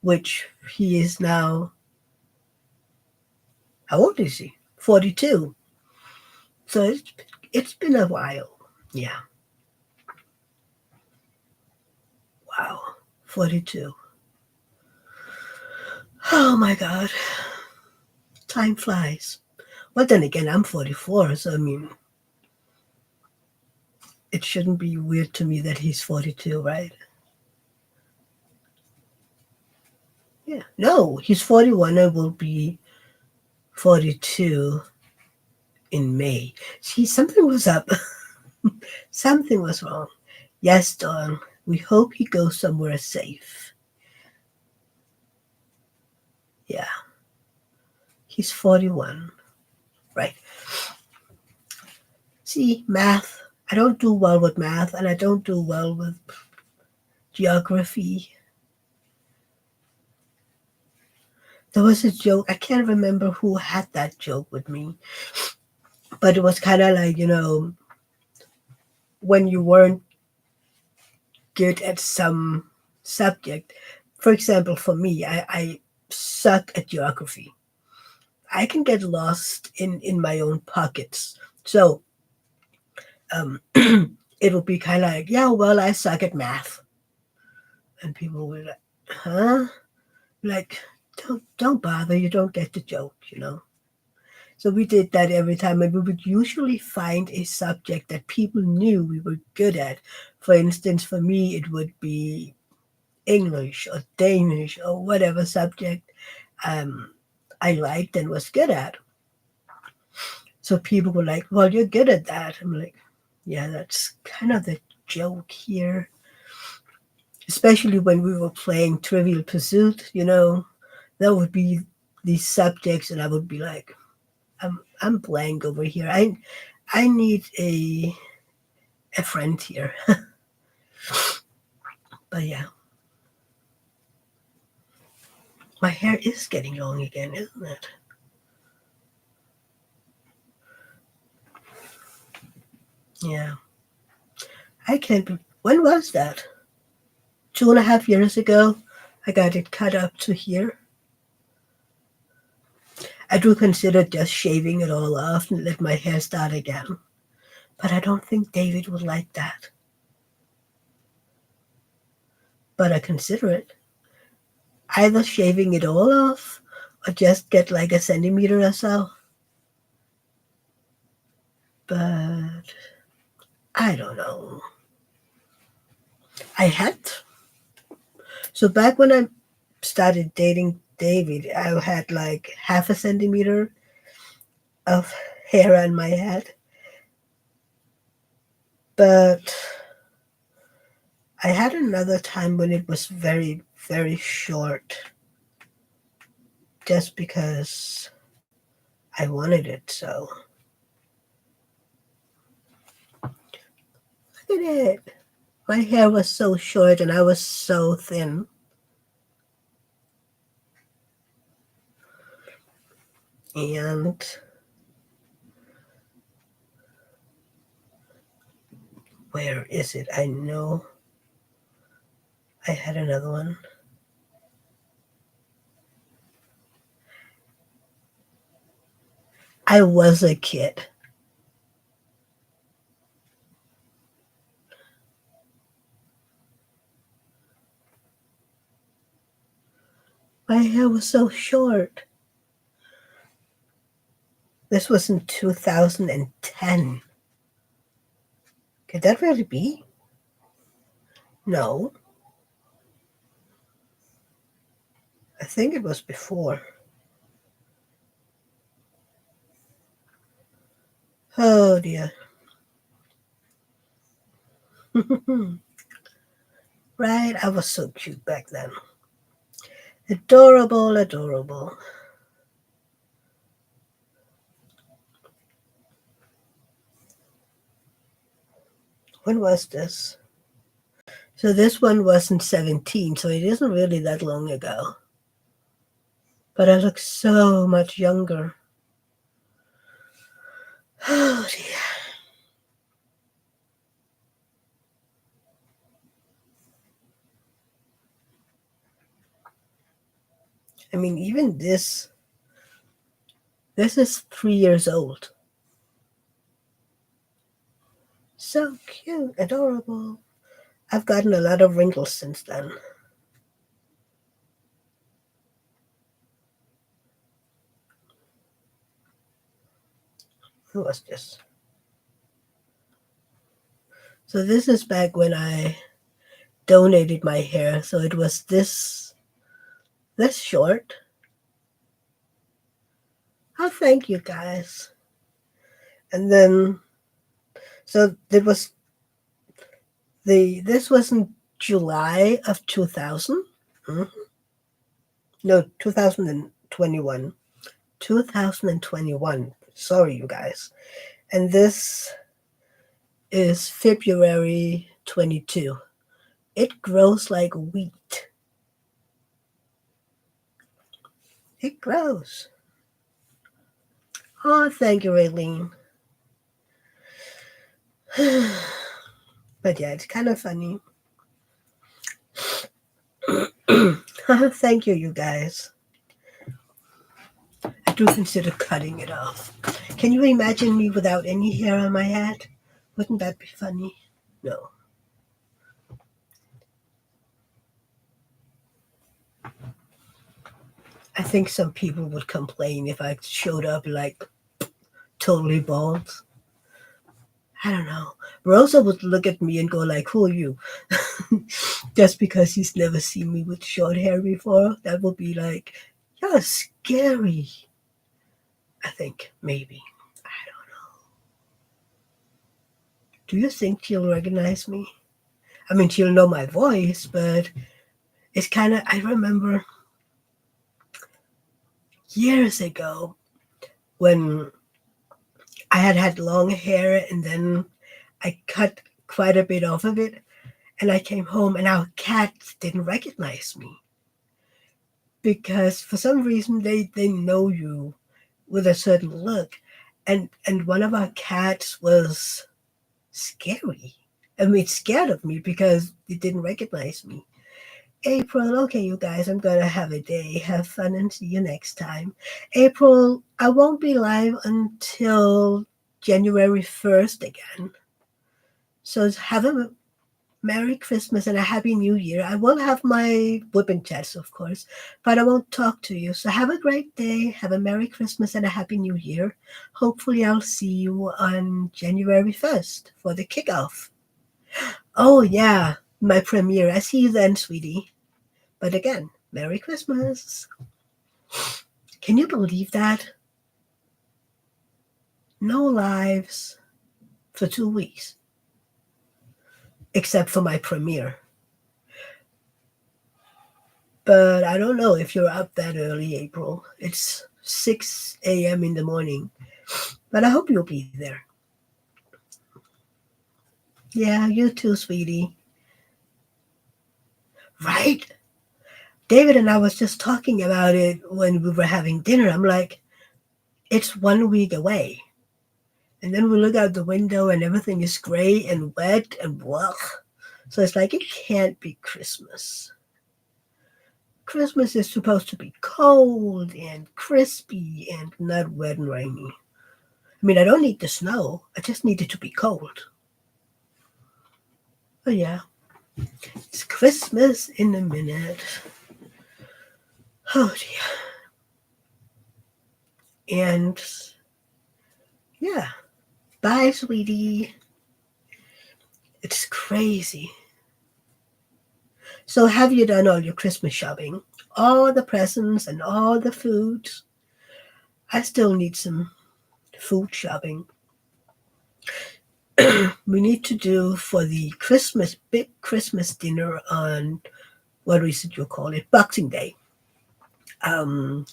which he is now. How old is he? 42. So it's been a while. Yeah. Wow. 42. Oh my God. Time flies. But then again, I'm 44, so I mean, it shouldn't be weird to me that he's 42, right? Yeah. No, he's 41 and will be 42 in May. See, something was up. Something was wrong. Yes, Dawn. We hope he goes somewhere safe. Yeah. He's 41. Right. See, math. I don't do well with math and I don't do well with geography. There was a joke. I can't remember who had that joke with me, but it was kind of like, when you weren't good at some subject. For example, for me, I suck at geography. I can get lost in my own pockets. So it'll be kind of like, yeah, well, I suck at math. And people will like, huh? Like, don't bother, you don't get the joke. So we did that every time, and we would usually find a subject that people knew we were good at. For instance, for me, it would be English or Danish or whatever subject um, I liked and was good at. So people were like, well, you're good at that. I'm like, yeah, that's kind of the joke here. Especially when we were playing Trivial Pursuit, there would be these subjects, and I would be like, I'm blank over here. I need a friend here. But yeah, my hair is getting long again, isn't it? Yeah, I can't. When was that? 2.5 years ago. I got it cut up to here. I do consider just shaving it all off and let my hair start again. But I don't think David would like that. But I consider it. Either shaving it all off or just get like a centimeter or so. But I don't know. I had. So back when I started dating David, I had like half a centimeter of hair on my head. But I had another time when it was very, very short just because I wanted it so. Look at it. My hair was so short and I was so thin. And where is it? I know I had another one. I was a kid. My hair was so short. This was in 2010. Could that really be? No, I think it was before. Oh dear. Right, I was so cute back then. Adorable, adorable. When was this? So this one wasn't 17, so it isn't really that long ago. But I look so much younger. Oh dear. I mean, even this is 3 years old. So cute, adorable. I've gotten a lot of wrinkles since then. Who was this? So this is back when I donated my hair. So it was this short. Oh, thank you guys. And then so there was this was in July of 2000. Mhm. No, 2021. 2021. Sorry, you guys. And this is February 22. It grows like wheat. It grows. Oh, thank you, Raylene. But yeah, it's kind of funny. Thank you, you guys. I do consider cutting it off. Can you imagine me without any hair on my head? Wouldn't that be funny? No. I think some people would complain if I showed up like totally bald. I don't know. Rosa would look at me and go like, "Who are you?" Just because he's never seen me with short hair before. That would be like, "You're scary." I think maybe. I don't know. Do you think she'll recognize me? I mean, she'll know my voice, but it's kind of. I remember years ago when I had long hair and then I cut quite a bit off of it, and I came home and our cats didn't recognize me because for some reason they know you with a certain look, and one of our cats was scary. I mean, scared of me because it didn't recognize me. April, okay, you guys, I'm gonna have a day. Have fun and see you next time. April, I won't be live until January 1st again. So have a Merry Christmas and a Happy New Year. I will have my whipping chats, of course, but I won't talk to you. So have a great day. Have a Merry Christmas and a Happy New Year. Hopefully, I'll see you on January 1st for the kickoff. Oh, yeah, my premiere. I see you then, sweetie. But again, Merry Christmas. Can you believe that? No lives for 2 weeks, except for my premiere. But I don't know if you're up that early, April. It's 6 a.m. in the morning. But I hope you'll be there. Yeah, you too, sweetie. Right? David and I was just talking about it when we were having dinner. I'm like, it's 1 week away. And then we look out the window and everything is gray and wet and blah. So it's like, it can't be Christmas. Christmas is supposed to be cold and crispy and not wet and rainy. I mean, I don't need the snow. I just need it to be cold. Oh, yeah. It's Christmas in a minute. Oh, dear. And, yeah. Bye, sweetie. It's crazy. So, have you done all your Christmas shopping? All the presents and all the food? I still need some food shopping. We need to do for the big Christmas dinner on, what is it you call it, Boxing Day. Um,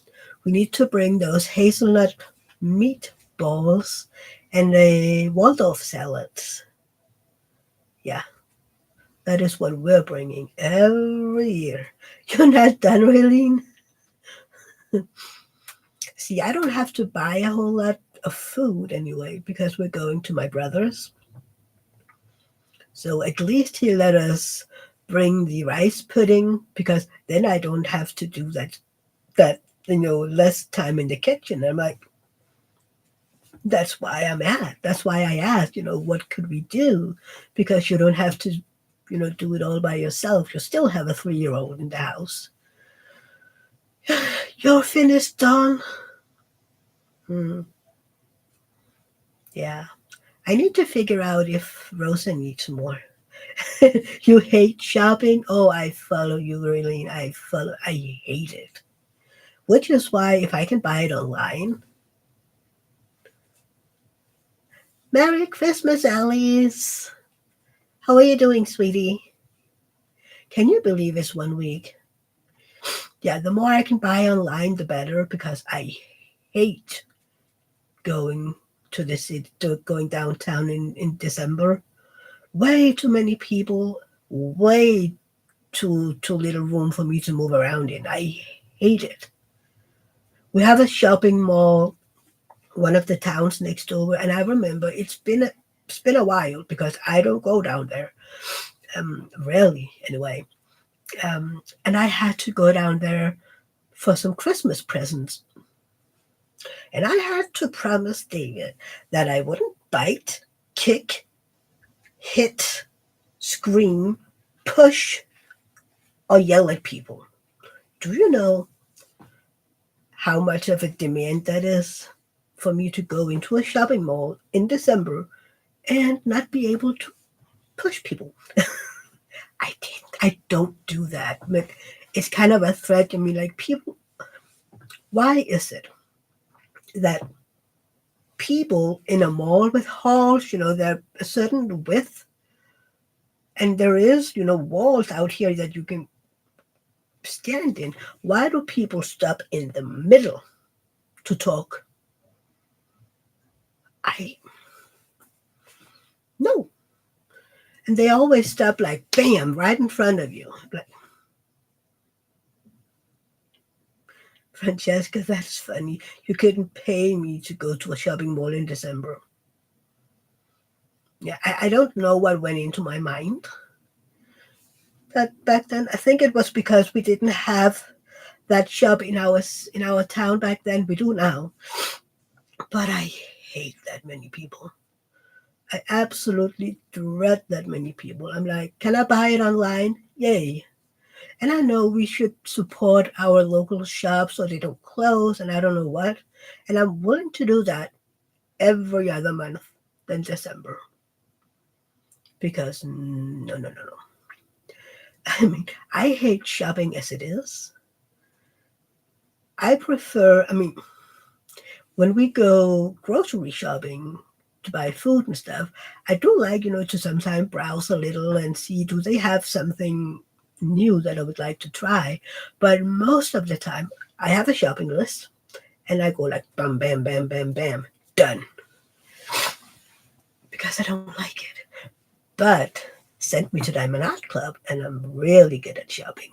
we need to bring those hazelnut meatballs and a Waldorf salads. Yeah, that is what we're bringing every year. You're not done, Raylene? See, I don't have to buy a whole lot of food anyway because we're going to my brother's. So at least he let us bring the rice pudding because then I don't have to do that less time in the kitchen. I'm like, that's why I'm at. That's why I asked, what could we do? Because you don't have to, do it all by yourself. You still have a 3-year-old in the house. You're finished, Dawn? Yeah. I need to figure out if Rosa needs more. You hate shopping? Oh, I follow you, really. I hate it. Which is why if I can buy it online. Merry Christmas, Alice. How are you doing, sweetie? Can you believe it's 1 week? Yeah, the more I can buy online, the better because I hate going to the city, going downtown in December. Way too many people, way too little room for me to move around in. I hate it. We have a shopping mall, one of the towns next door, and I remember it's been a while because I don't go down there, rarely anyway. And I had to go down there for some Christmas presents. And I had to promise David that I wouldn't bite, kick, hit, scream, push, or yell at people. Do you know how much of a demand that is for me to go into a shopping mall in December and not be able to push people? I don't do that. Like, it's kind of a threat to me. Like, people, why is it that people in a mall with halls, they're a certain width, and there is, walls out here that you can stand in. Why do people stop in the middle to talk? I no. And they always stop like bam right in front of you. Like, Francesca, that's funny. You couldn't pay me to go to a shopping mall in December. Yeah, I don't know what went into my mind. But back then, I think it was because we didn't have that shop in our town back then. We do now. But I hate that many people. I absolutely dread that many people. I'm like, can I buy it online? Yay. And I know we should support our local shops so they don't close and I don't know what. And I'm willing to do that every other month than December. Because no, no, no, no. I mean, I hate shopping as it is. When we go grocery shopping to buy food and stuff, I do like, to sometimes browse a little and see do they have something new that I would like to try. But most of the time, I have a shopping list and I go like bam, bam, bam, bam, bam, done. Because I don't like it. But send me to Diamond Art Club and I'm really good at shopping.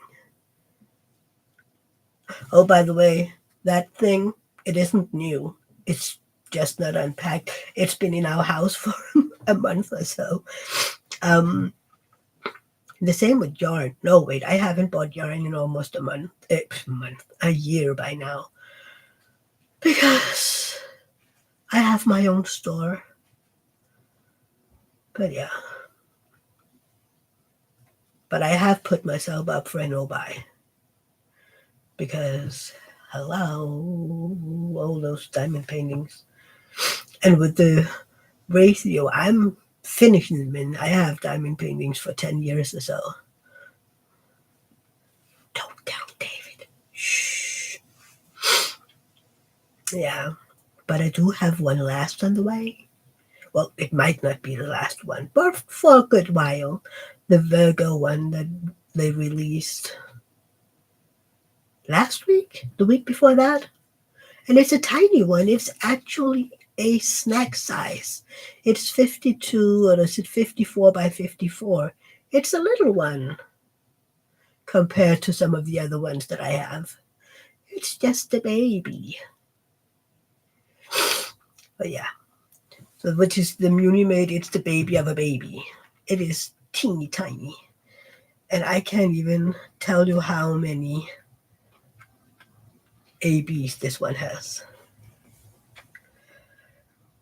Oh, by the way, that thing, it isn't new. It's just not unpacked. It's been in our house for a month or so. Um, the same with yarn. No, wait, I haven't bought yarn in almost a year by now. Because I have my own store. But yeah. But I have put myself up for a no-buy. Because, hello, all those diamond paintings. And with the ratio, I'm finishing them in. I have diamond paintings for 10 years or so. Don't tell David. Shh. Yeah, but I do have one last on the way. Well, it might not be the last one, but for a good while. The Virgo one that they released last week, the week before that. And it's a tiny one. It's actually a snack size. It's 52, or is it 54 by 54? It's a little one compared to some of the other ones that I have. It's just a baby. But yeah. So which is the Muni made, it's the baby of a baby. It is teeny tiny. And I can't even tell you how many ABs this one has.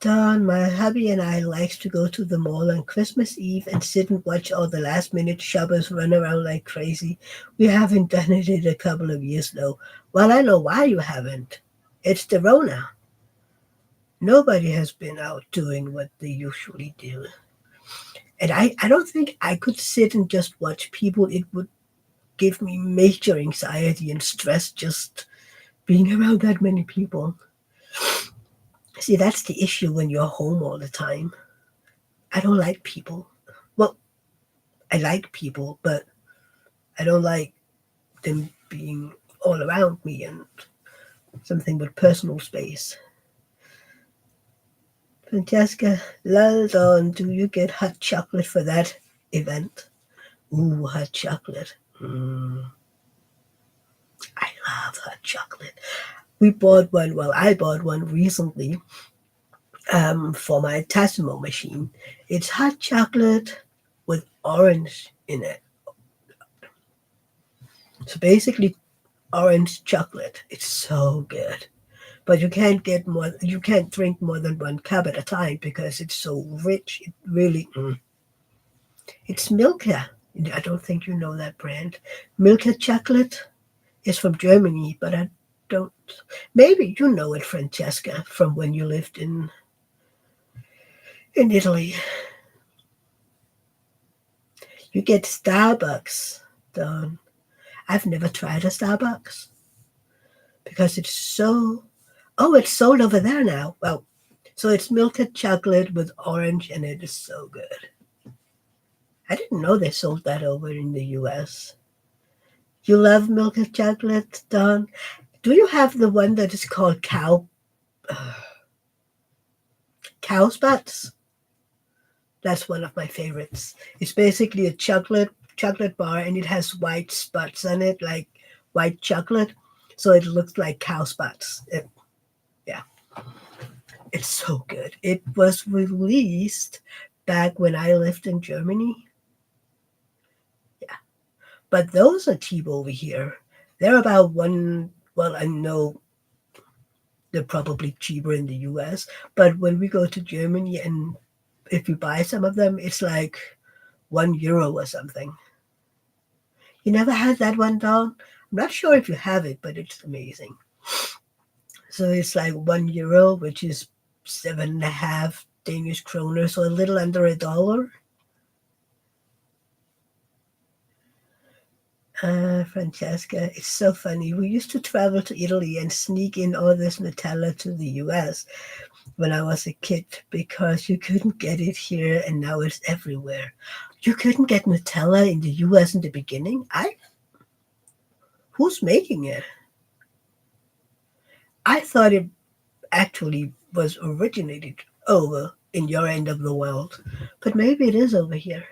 Don, my hubby and I likes to go to the mall on Christmas Eve and sit and watch all the last minute shoppers run around like crazy. We haven't done it in a couple of years though. Well, I know why you haven't. It's the Rona. Nobody has been out doing what they usually do. And I don't think I could sit and just watch people. It would give me major anxiety and stress just being around that many people. See, that's the issue when you're home all the time. I don't like people. Well, I like people, but I don't like them being all around me and something with personal space. Francesca, London, do you get hot chocolate for that event? Ooh, hot chocolate. I love hot chocolate. We bought one, well, I bought one recently for my Tassimo machine. It's hot chocolate with orange in it. So basically, orange chocolate. It's so good. But you can't drink more than one cup at a time because it's so rich. It really, it's Milka. I don't think you know that brand. Milka chocolate is from Germany, but I don't. Maybe you know it, Francesca, from when you lived in Italy. You get Starbucks. Done. I've never tried a Starbucks because it's so. Oh, it's sold over there now. Well, so it's Milka chocolate with orange, and it is so good. I didn't know they sold that over in the US. You love Milka chocolate, Don? Do you have the one that is called cow spots? That's one of my favorites. It's basically a chocolate bar, and it has white spots on it, like white chocolate. So it looks like cow spots. Yeah, it's so good. It was released back when I lived in Germany. Yeah, but those are cheap over here. They're about one. Well, I know they're probably cheaper in the US, but when we go to Germany and if you buy some of them, it's like €1 or something. You never had that one, Dawn? I'm not sure if you have it, but it's amazing. So it's like €1, which is 7.5 Danish kroner, so a little under $1. Francesca, it's so funny. We used to travel to Italy and sneak in all this Nutella to the US when I was a kid because you couldn't get it here and now it's everywhere. You couldn't get Nutella in the US in the beginning? Who's making it? I thought it actually was originated over in your end of the world, but maybe it is over here.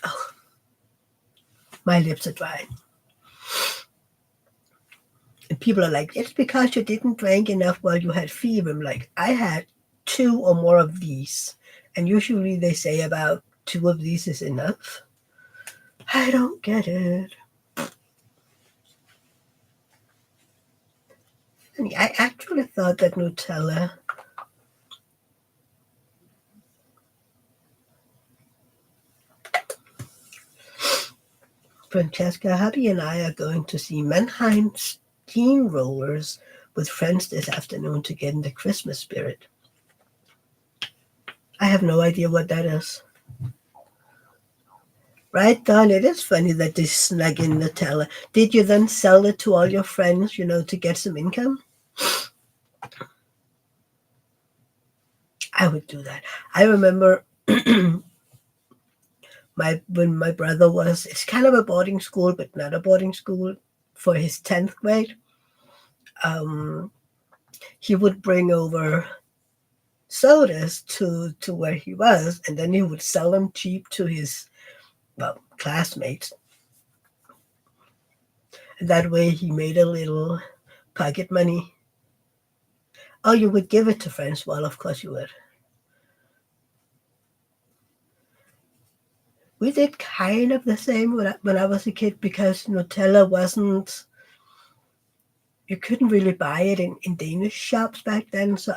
Oh, my lips are dry. And people are like, it's because you didn't drink enough while you had fever. I'm like, I had two or more of these. And usually they say about two of these is enough. I don't get it. I actually thought that Nutella. Francesca, hubby, and I are going to see Mannheim Steamrollers with friends this afternoon to get in the Christmas spirit. I have no idea what that is. Right, Don? It is funny that they snug in Nutella. Did you then sell it to all your friends, to get some income? I would do that. I remember when my brother was, it's kind of a boarding school, but not a boarding school, for his 10th grade. Um, he would bring over sodas to where he was, and then he would sell them cheap to his classmates. And that way he made a little pocket money. Oh, you would give it to friends? Well, of course you would. We did kind of the same when I was a kid because Nutella wasn't, you couldn't really buy it in Danish shops back then. So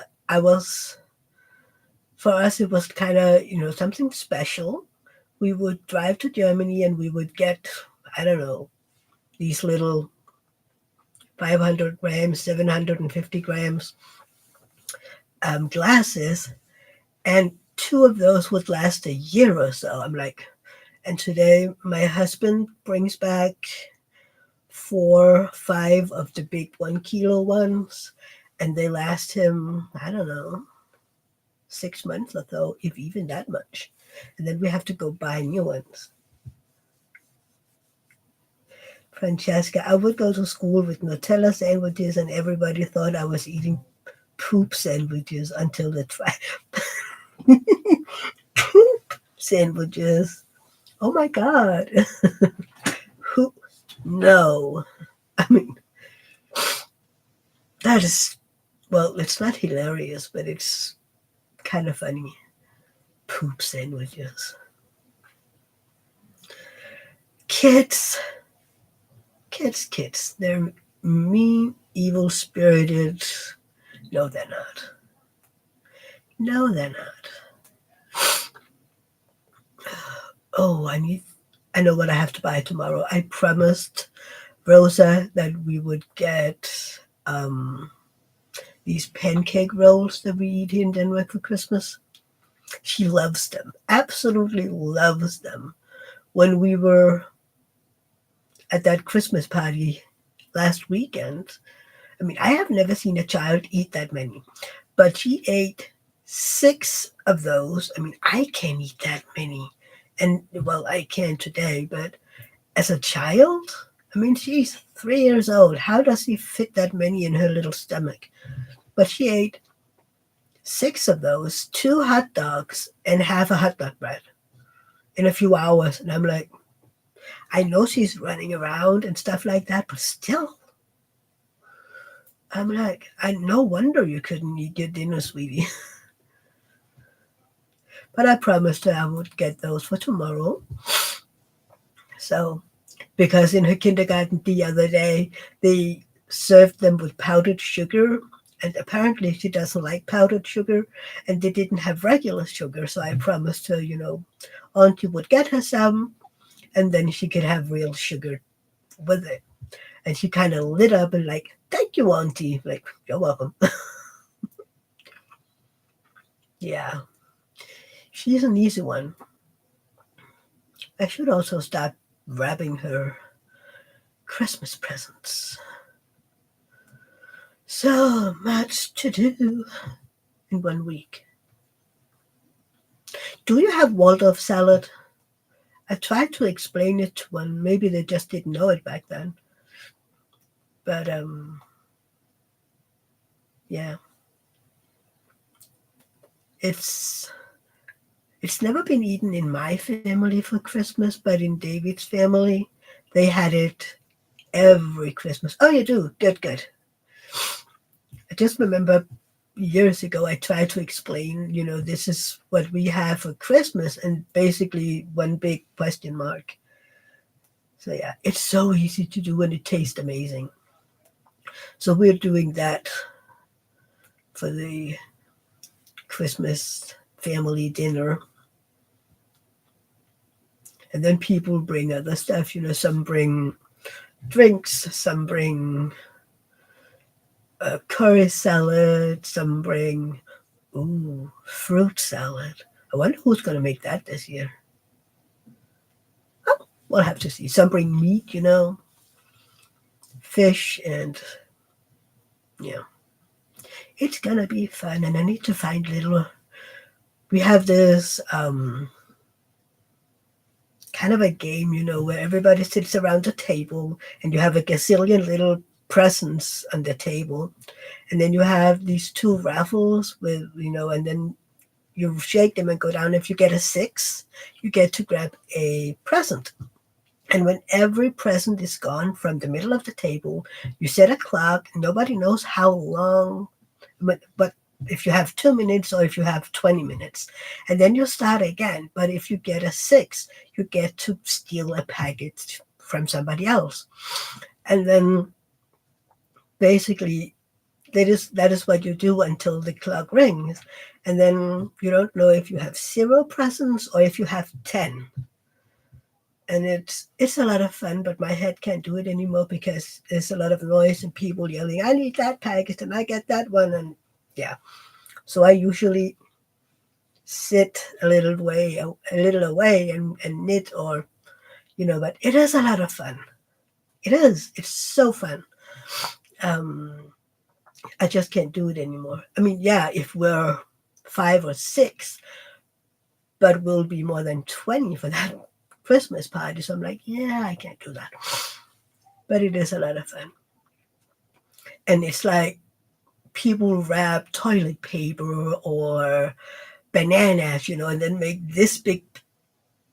for us, it was kind of, something special. We would drive to Germany and we would get, I don't know, these little 500 grams, 750 grams glasses, and two of those would last a year or so. I'm like, and today my husband brings back 4, 5 of the big 1 kilo ones, and they last him, I don't know, 6 months or so, if even that much. And then we have to go buy new ones. Francesca, I would go to school with Nutella sandwiches, and everybody thought I was eating poop sandwiches until they tried poop sandwiches. Oh my God. Who? No. I mean, that is, well, it's not hilarious, but it's kind of funny. Poop sandwiches. Kids, kids. They're mean, evil spirited. No, they're not. No, they're not. Oh, I know what I have to buy tomorrow. I promised Rosa that we would get these pancake rolls that we eat here in Denmark for Christmas. She loves them, absolutely loves them. When we were at that Christmas party last weekend, I mean, I have never seen a child eat that many, but she ate 6 of those. I mean, I can't eat that many. And, well, I can today, but as a child, I mean, she's 3 years old. How does she fit that many in her little stomach? But she ate 6 of those, 2 hot dogs, and half a hot dog bread in a few hours. And I'm like, I know she's running around and stuff like that, but still, I'm like, no wonder you couldn't eat your dinner, sweetie. But I promised her I would get those for tomorrow. So, because in her kindergarten the other day, they served them with powdered sugar. And apparently she doesn't like powdered sugar, and they didn't have regular sugar. So I promised her, Auntie would get her some, and then she could have real sugar with it. And she kind of lit up and like, thank you, Auntie. Like, you're welcome. Yeah, she's an easy one. I should also start wrapping her Christmas presents. So much to do in 1 week. Do you have Waldorf salad? I tried to explain it to one. Maybe they just didn't know it back then. But yeah, it's never been eaten in my family for Christmas, but in David's family, they had it every Christmas. Oh, you do? Good, good. I just remember years ago I tried to explain, this is what we have for Christmas, and basically one big question mark. So yeah, it's so easy to do and it tastes amazing. So we're doing that for the Christmas family dinner. And then people bring other stuff, some bring drinks, some bring curry salad, some bring fruit salad. I wonder who's going to make that this year. Oh, we'll have to see. Some bring meat, fish, and yeah. It's going to be fun, and I need to find we have this kind of a game, where everybody sits around the table and you have a gazillion little presents on the table. And then you have these 2 raffles with, and then you shake them and go down. If you get a 6, you get to grab a present. And when every present is gone from the middle of the table, you set a clock. Nobody knows how long, but if you have 2 minutes or if you have 20 minutes, and then you start again. But if you get a 6, you get to steal a package from somebody else. And then basically that is what you do until the clock rings. And then you don't know if you have 0 presents or if you have 10. And it's a lot of fun, but my head can't do it anymore because there's a lot of noise and people yelling, I need that package and I get that one. And yeah. So I usually sit a little away and knit or, but it is a lot of fun. It is. It's so fun. I just can't do it anymore. I mean, yeah, if we're 5 or 6, but we'll be more than 20 for that Christmas party. So I'm like, yeah, I can't do that. But it is a lot of fun. And it's like people wrap toilet paper or bananas, and then make this big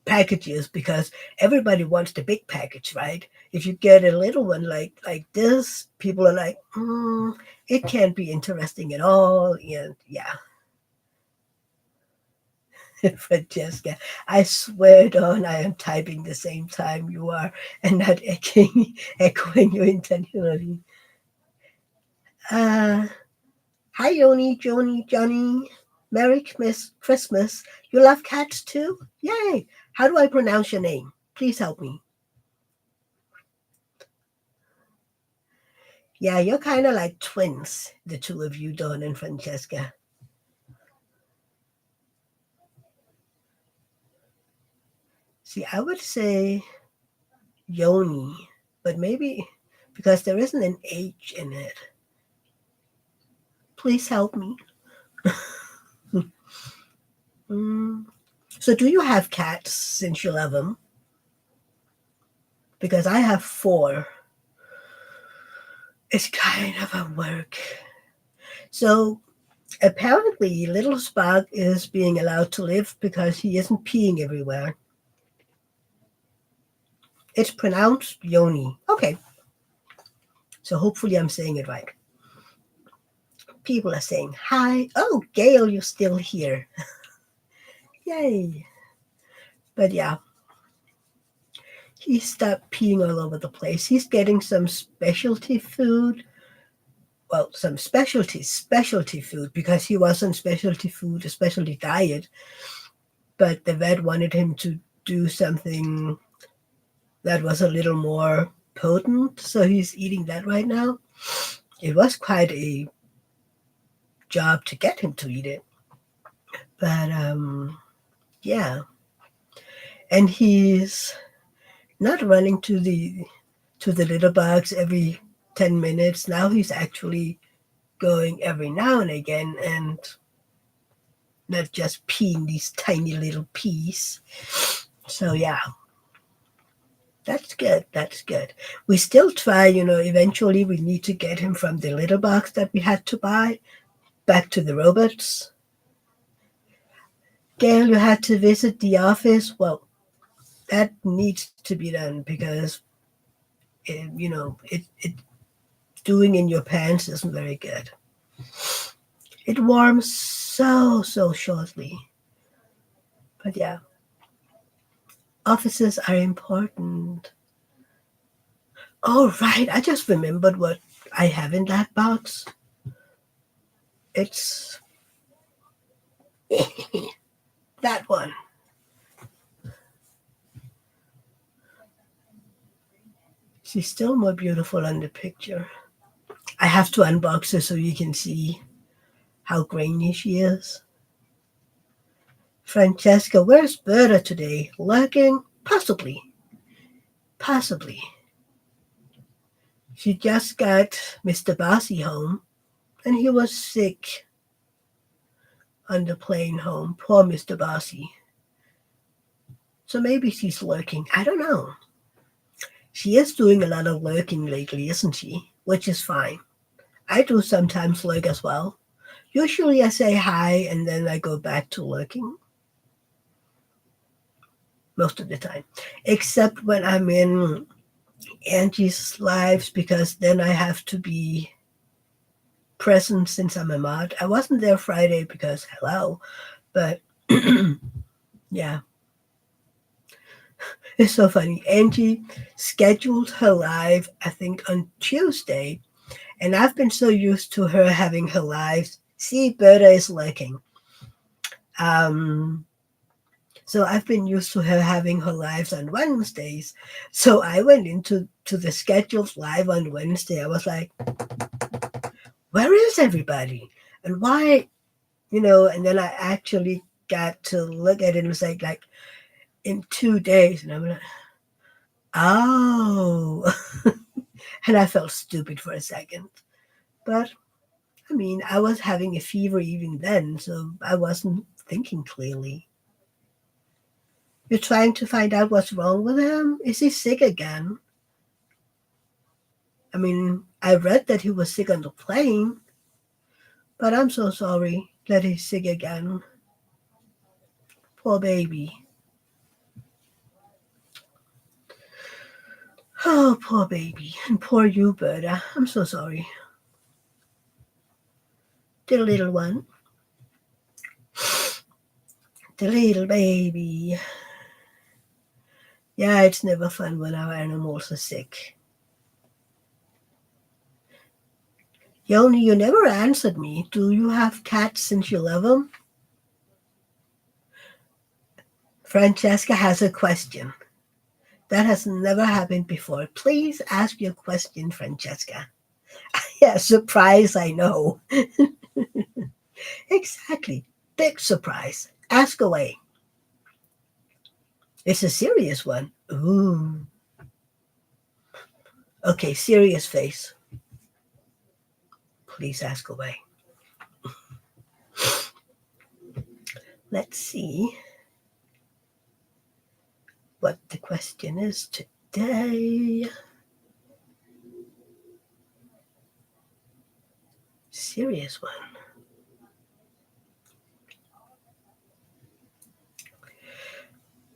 packages because everybody wants the big package, right? If you get a little one like this, people are like, it can't be interesting at all. And yeah. Francesca, I swear on I am typing the same time you are and not echoing you intentionally. Uh, Hi, Yoni, Joni, Johnny. Merry Christmas. You love cats too? Yay! How do I pronounce your name? Please help me. Yeah, you're kind of like twins, the two of you, Dawn and Francesca. See, I would say Yoni, but maybe because there isn't an H in it. Please help me. Mm. So, do you have cats since you love them? Because I have four. It's kind of a work. So, apparently, little Spark is being allowed to live because he isn't peeing everywhere. It's pronounced Yoni. Okay, so hopefully I'm saying it right. People are saying hi. Oh, Gail, you're still here. Yay. But yeah, he stopped peeing all over the place. He's getting some specialty food. Well, some specialty food because he was on specialty food, a specialty diet. But the vet wanted him to do something that was a little more potent. So he's eating that right now. It was quite a job to get him to eat it. But yeah. And he's not running to the litter box every 10 minutes. Now he's actually going every now and again and not just peeing these tiny little pees. So yeah, that's good. That's good. We still try, eventually we need to get him from the litter box that we had to buy back to the robots. Gail, you had to visit the office. Well, that needs to be done because, it doing in your pants isn't very good. It warms so shortly. But yeah, offices are important. Oh, right. I just remembered what I have in that box. It's that one. She's still more beautiful on the picture. I have to unbox her so you can see how grainy she is. Francesca, where's Berta today? Lurking? Possibly. Possibly. She just got Mr. Bossy home, and he was sick on the plane home. Poor Mr. Bossy. So maybe she's lurking. I don't know. She is doing a lot of lurking lately, isn't she? Which is fine. I do sometimes lurk as well. Usually I say hi and then I go back to lurking most of the time. Except when I'm in Angie's lives because then I have to be present since I'm a mod. I wasn't there Friday because hello, but yeah. It's so funny. Angie scheduled her live, I think, on Tuesday, and I've been so used to her having her lives. See, Berta is lurking. Um, so I've been used to her having her lives on Wednesdays. So I went into the scheduled live on Wednesday. I was like, where is everybody? And why, and then I actually got to look at it and it was like in 2 days. And I'm like, oh. And I felt stupid for a second. But I mean, I was having a fever even then, so I wasn't thinking clearly. You're trying to find out what's wrong with him? Is he sick again? I mean, I read that he was sick on the plane, but I'm so sorry that he's sick again. Poor baby. Oh, poor baby. And poor you, Berta. I'm so sorry. The little one. The little baby. Yeah, it's never fun when our animals are sick. Yoni, you never answered me. Do you have cats since you love them? Francesca has a question. That has never happened before. Please ask your question, Francesca. Yeah, surprise, I know. Exactly. Big surprise. Ask away. It's a serious one. Ooh. Okay, serious face. Please ask away. Let's see what the question is today. Serious one.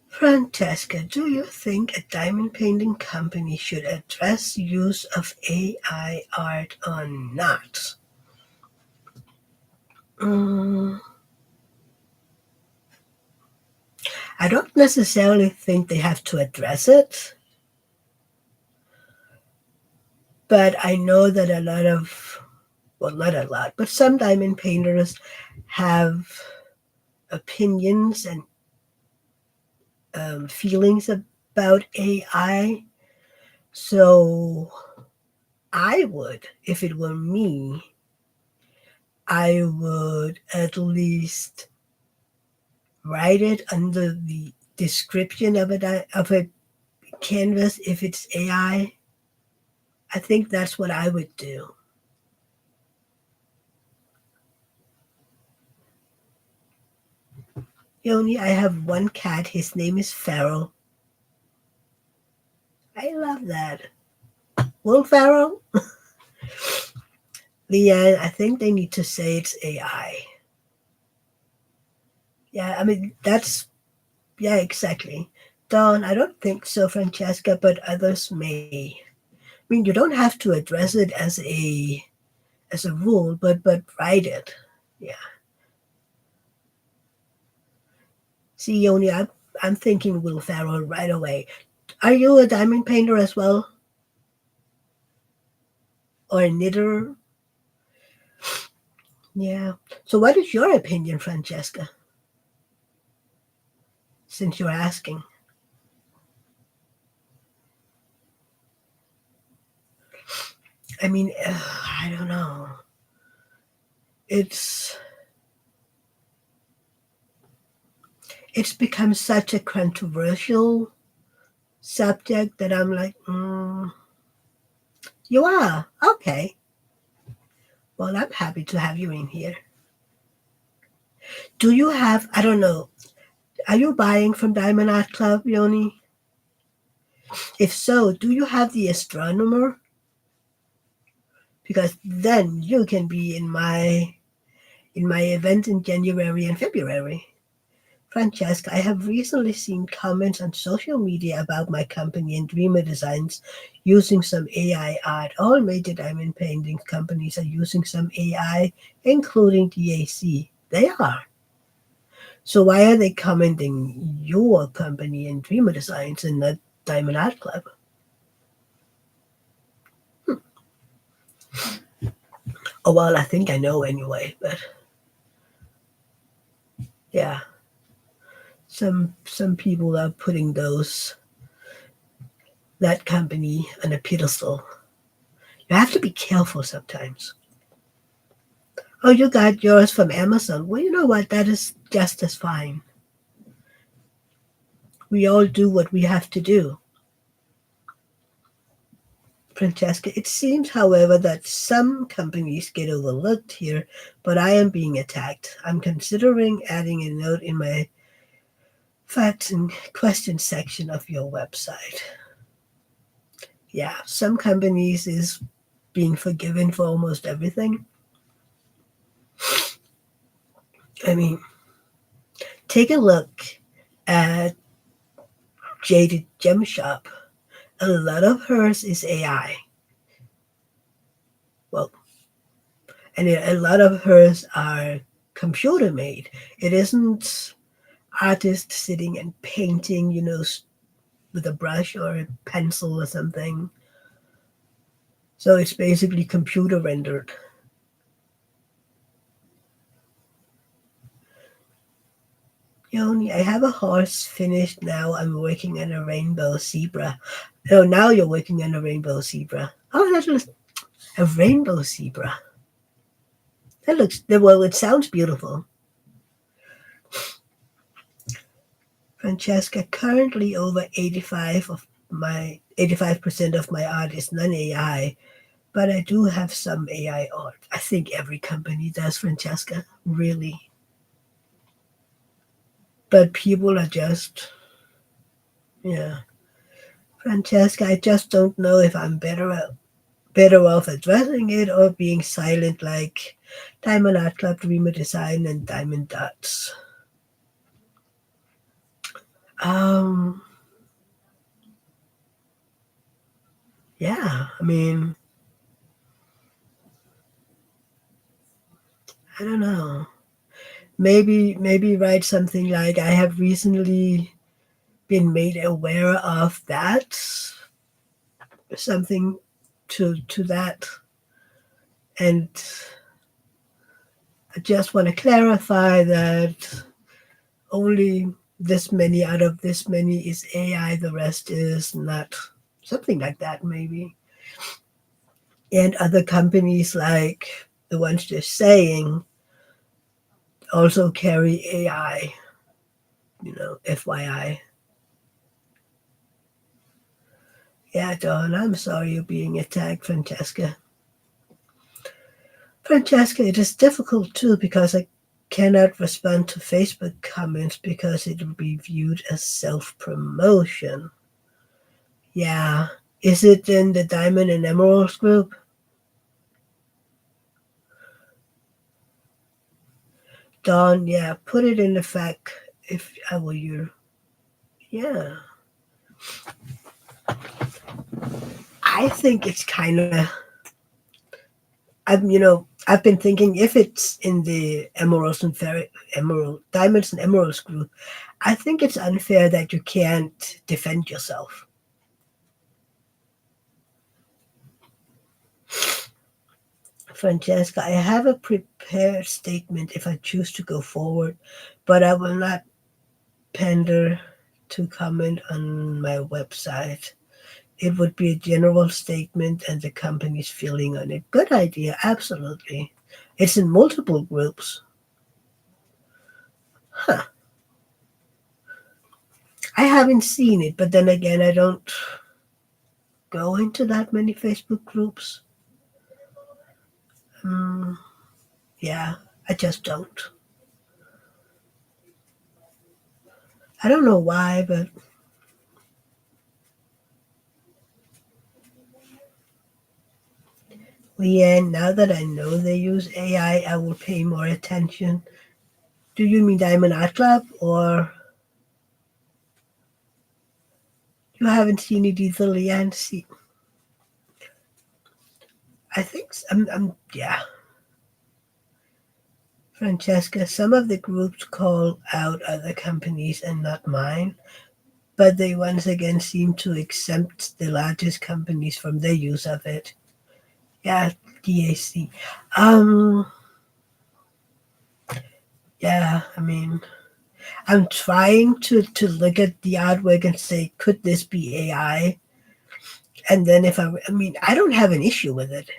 Francesca, do you think a diamond painting company should address use of AI art or not? Mm, I don't necessarily think they have to address it, but I know that a lot of, well, not a lot, but some diamond painters have opinions and feelings about AI. So I would, if it were me, I would at least write it under the description of a canvas if it's AI. I think that's what I would do. Yoni, I have one cat. His name is Farrell. I love that. Will Farrell? Leanne, I think they need to say it's AI. Yeah, I mean, that's, yeah, exactly. Dawn, I don't think so, Francesca, but others may. I mean, you don't have to address it as a rule, but write it. Yeah. See, Yoni, I'm thinking Will Ferrell right away. Are you a diamond painter as well? Or a knitter? Yeah. So what is your opinion, Francesca? Since you're asking. I mean, I don't know. It's it's become such a controversial subject that I'm like, you are? Okay. Well, I'm happy to have you in here. Do you have, I don't know, are you buying from Diamond Art Club, Yoni? If so, do you have the astronomer? Because then you can be in my event in January and February. Francesca, I have recently seen comments on social media about my company and Dreamer Designs using some AI art. All major diamond painting companies are using some AI, including DAC. They are. So why are they commenting your company and Dreamer Designs and not Diamond Art Club? Oh well, I think I know anyway, but yeah. Some people are putting that company on a pedestal. You have to be careful sometimes. Oh, you got yours from Amazon. Well, you know what? That is just as fine. We all do what we have to do. Francesca, it seems, however, that some companies get overlooked here, but I am being attacked. I'm considering adding a note in my facts and questions section of your website. Yeah, some companies is being forgiven for almost everything. I mean, take a look at Jaded Gem Shop. A lot of hers is AI. Well, and a lot of hers are computer made. It isn't. artist sitting and painting, with a brush or a pencil or something. So it's basically computer rendered. Yoni, I have a horse finished now. I'm working on a rainbow zebra. Oh, now you're working on a rainbow zebra. Oh, that looks a rainbow zebra. Well, it sounds beautiful. Francesca, currently over 85% of my art is non-AI, but I do have some AI art. I think every company does, Francesca, really. But people are just, yeah. Francesca, I just don't know if I'm better off addressing it or being silent like Diamond Art Club, Dreamer Design, and Diamond Dots. Um, yeah, I mean, I don't know. Maybe write something like I have recently been made aware of that, something to that, and I just want to clarify that only this many out of this many is AI, the rest is not. Something like that, maybe. And other companies like the ones they're saying also carry AI, FYI. Yeah, Dawn, I'm sorry you're being attacked, Francesca. Francesca, it is difficult too because I cannot respond to Facebook comments because it will be viewed as self promotion. Yeah. Is it in the Diamond and Emeralds group? Dawn, yeah, put it in the fact if I were you. Yeah. I think it's kind of I've been thinking if it's in the emerald diamonds and emeralds group, I think it's unfair that you can't defend yourself. Francesca, I have a prepared statement if I choose to go forward, but I will not pander to comment on my website. It would be a general statement and the company's feeling on it. Good idea, absolutely. It's in multiple groups. Huh. I haven't seen it, but then again, I don't go into that many Facebook groups. Mm, yeah, I just don't. I don't know why, but Leanne, now that I know they use AI, I will pay more attention. Do you mean Diamond Art Club, or you haven't seen it either, Leanne? See, I think yeah. Francesca, some of the groups call out other companies and not mine, but they once again seem to exempt the largest companies from their use of it. Yeah, DAC. Um, yeah, I mean, I'm trying to look at the artwork and say, could this be AI? And then I mean, I don't have an issue with it.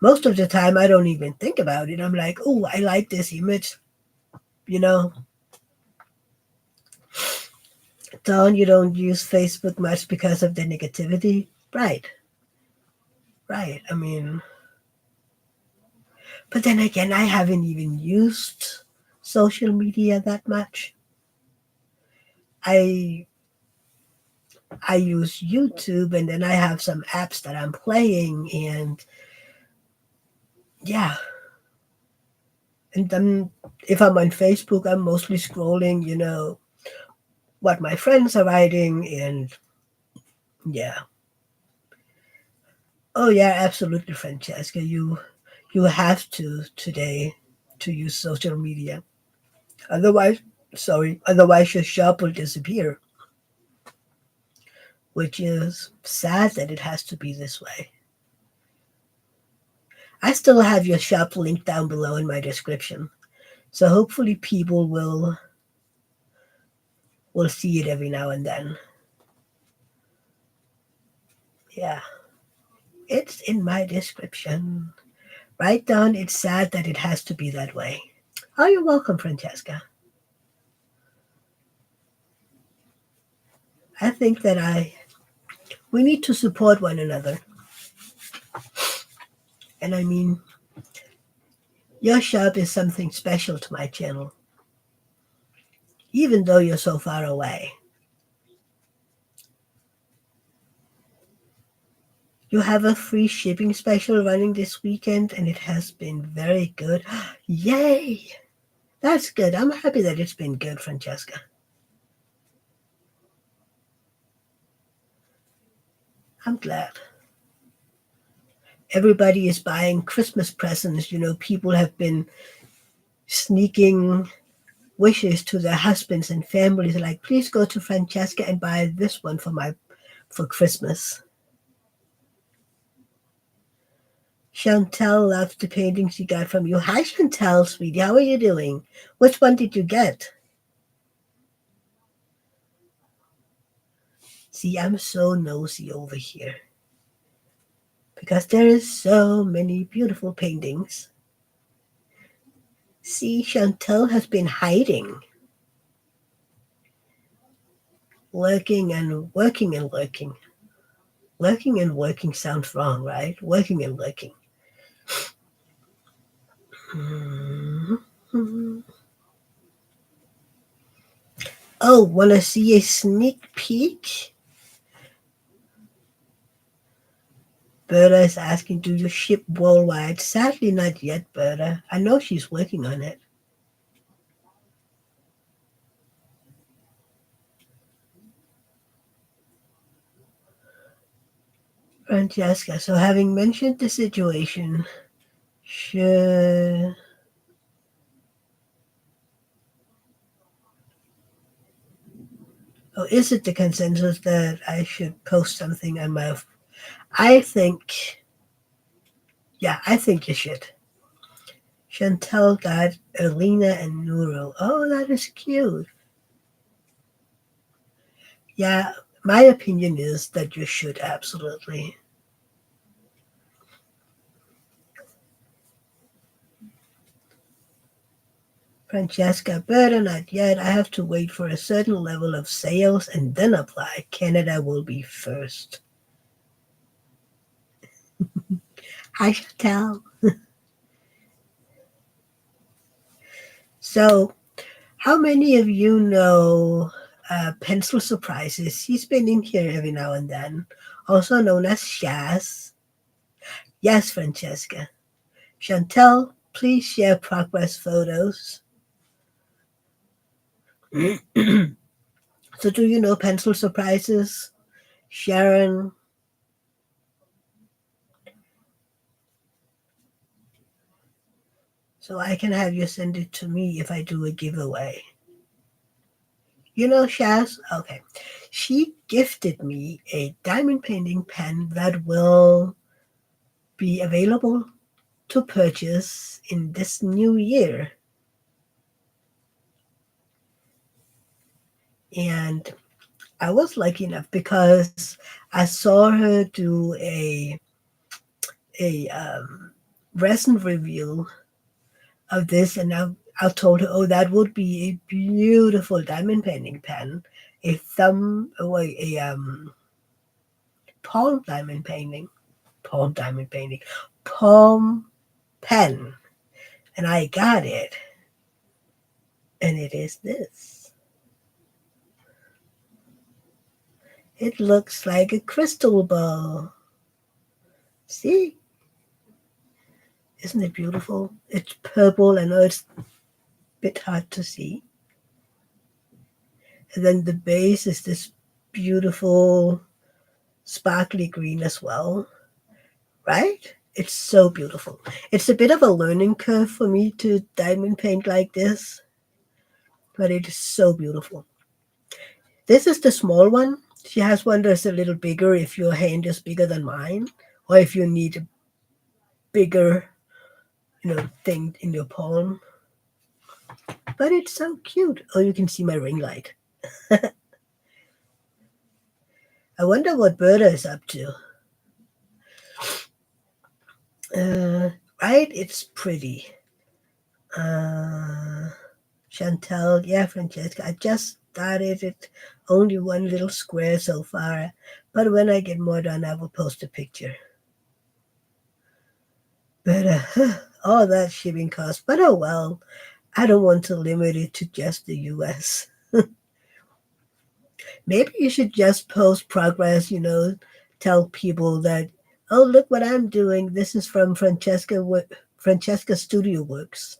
Most of the time, I don't even think about it. I'm like, oh, I like this image, you know. Dawn, you don't use Facebook much because of the negativity. Right, right. I mean, but then again, I haven't even used social media that much. I I use YouTube and then I have some apps that I'm playing and yeah. And then if I'm on Facebook, I'm mostly scrolling, what my friends are writing and yeah. Oh yeah, absolutely, Francesca. You have to today to use social media. Otherwise, otherwise your shop will disappear, which is sad that it has to be this way. I still have your shop linked down below in my description, so hopefully people will see it every now and then. Yeah, it's in my description. Write down it's sad that it has to be that way. Oh, you're welcome, Francesca. I think that we need to support one another. And I mean, your shop is something special to my channel, even though you're so far away. You have a free shipping special running this weekend, and it has been very good. Yay! That's good. I'm happy that it's been good, Francesca. I'm glad. Everybody is buying Christmas presents. You know, people have been sneaking wishes to their husbands and families like, please go to Francesca and buy this one for Christmas. Chantel loves the painting she got from you. Hi, Chantel, sweetie. How are you doing? Which one did you get? See, I'm so nosy over here because there is so many beautiful paintings. See, Chantel has been hiding, lurking and working and lurking. Lurking and working sounds wrong, right? Working and lurking. Mm-hmm. Oh, want to see a sneak peek? Berta is asking, do you ship worldwide? Sadly, not yet, Berta. I know she's working on it. Francesca, so having mentioned the situation, should... Oh, is it the consensus that I should post something on my... I think... Yeah, I think you should. Chantel got Elena and Nuru. Oh, that is cute. Yeah, my opinion is that you should absolutely. Francesca, better not yet. I have to wait for a certain level of sales and then apply. Canada will be first. Hi, Chantel. So, how many of you know Pencil Surprises? He's been in here every now and then, also known as Shaz. Yes, Francesca. Chantel, please share progress photos. So, do you know Pencil Surprises? Sharon? So I can have you send it to me if I do a giveaway. You know Shaz? Okay. She gifted me a diamond painting pen that will be available to purchase in this new year. And I was lucky enough because I saw her do a resin review of this, and I told her, oh, that would be a beautiful diamond painting pen, a palm diamond painting, palm pen, and I got it, and it is this. It looks like a crystal ball. See? Isn't it beautiful? It's purple. I know it's a bit hard to see. And then the base is this beautiful sparkly green as well. Right? It's so beautiful. It's a bit of a learning curve for me to diamond paint like this. but it is so beautiful. This is the small one. She has one that's a little bigger if your hand is bigger than mine, or if you need a bigger, thing in your palm. But it's so cute. Oh, you can see my ring light. I wonder what Berta is up to. Right? It's pretty. Uh, Chantel, yeah, Francesca. I just started it. Only one little square so far. But when I get more done, I will post a picture. But all that shipping cost. But oh well. I don't want to limit it to just the US. Maybe you should just post progress, tell people that, oh, look what I'm doing. This is from Francesca StudioWorks.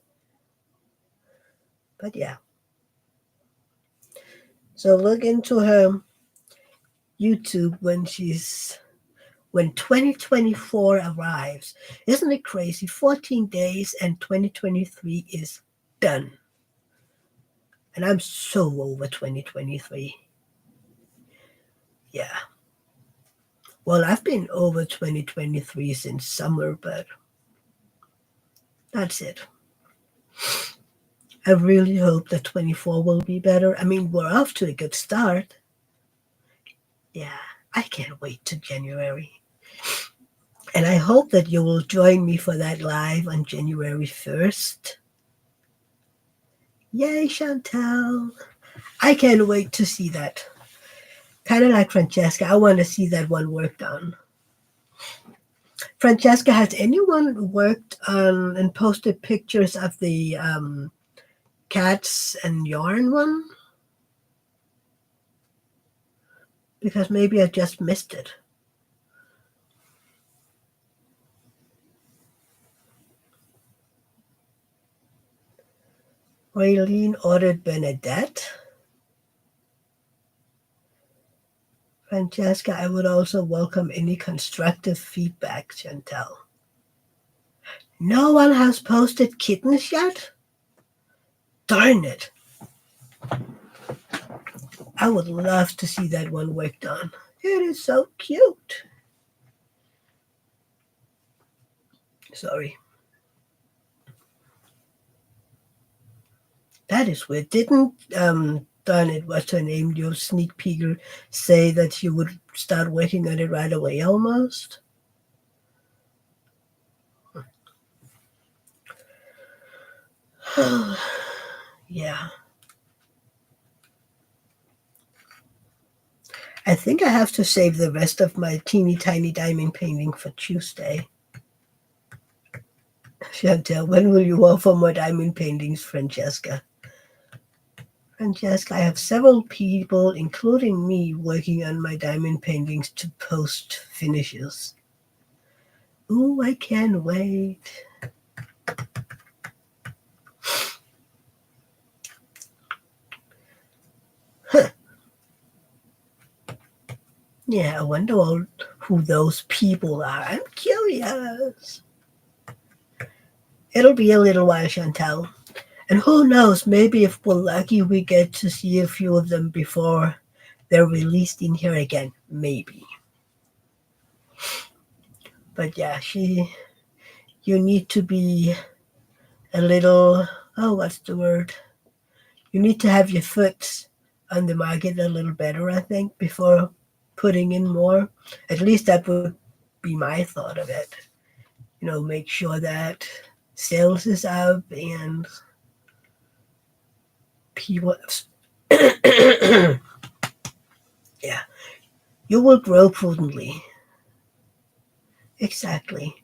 But yeah. So look into her YouTube when 2024 arrives. Isn't it crazy? 14 days and 2023 is done. And I'm so over 2023. Yeah. Well, I've been over 2023 since summer, but that's it. I really hope that 24 will be better. I mean, we're off to a good start. Yeah, I can't wait to January. And I hope that you will join me for that live on January 1st. Yay, Chantal. I can't wait to see that. Kind of like Francesca, I want to see that one worked on. Francesca, has anyone worked on and posted pictures of the cats and yarn one? Because maybe I just missed it. Raylene ordered Bernadette. Francesca, I would also welcome any constructive feedback, Chantel. No one has posted kittens yet? Darn it. I would love to see that one worked on. It is so cute. Sorry. That is weird. Didn't darn it, what's her name, your sneak peeker, say that you would start working on it right away almost? Yeah. I think I have to save the rest of my teeny tiny diamond painting for Tuesday. Chantel, when will you offer more diamond paintings, Francesca? Francesca, I have several people, including me, working on my diamond paintings to post finishes. Ooh, I can't wait. Huh. Yeah, I wonder who those people are. I'm curious. It'll be a little while, Chantel. And who knows, maybe if we're lucky, we get to see a few of them before they're released in here again. Maybe. But yeah, you need to be a little, oh, what's the word? You need to have your foot on the market a little better, I think, before putting in more. At least that would be my thought of it. Make sure that sales is up and people, yeah, you will grow prudently. Exactly.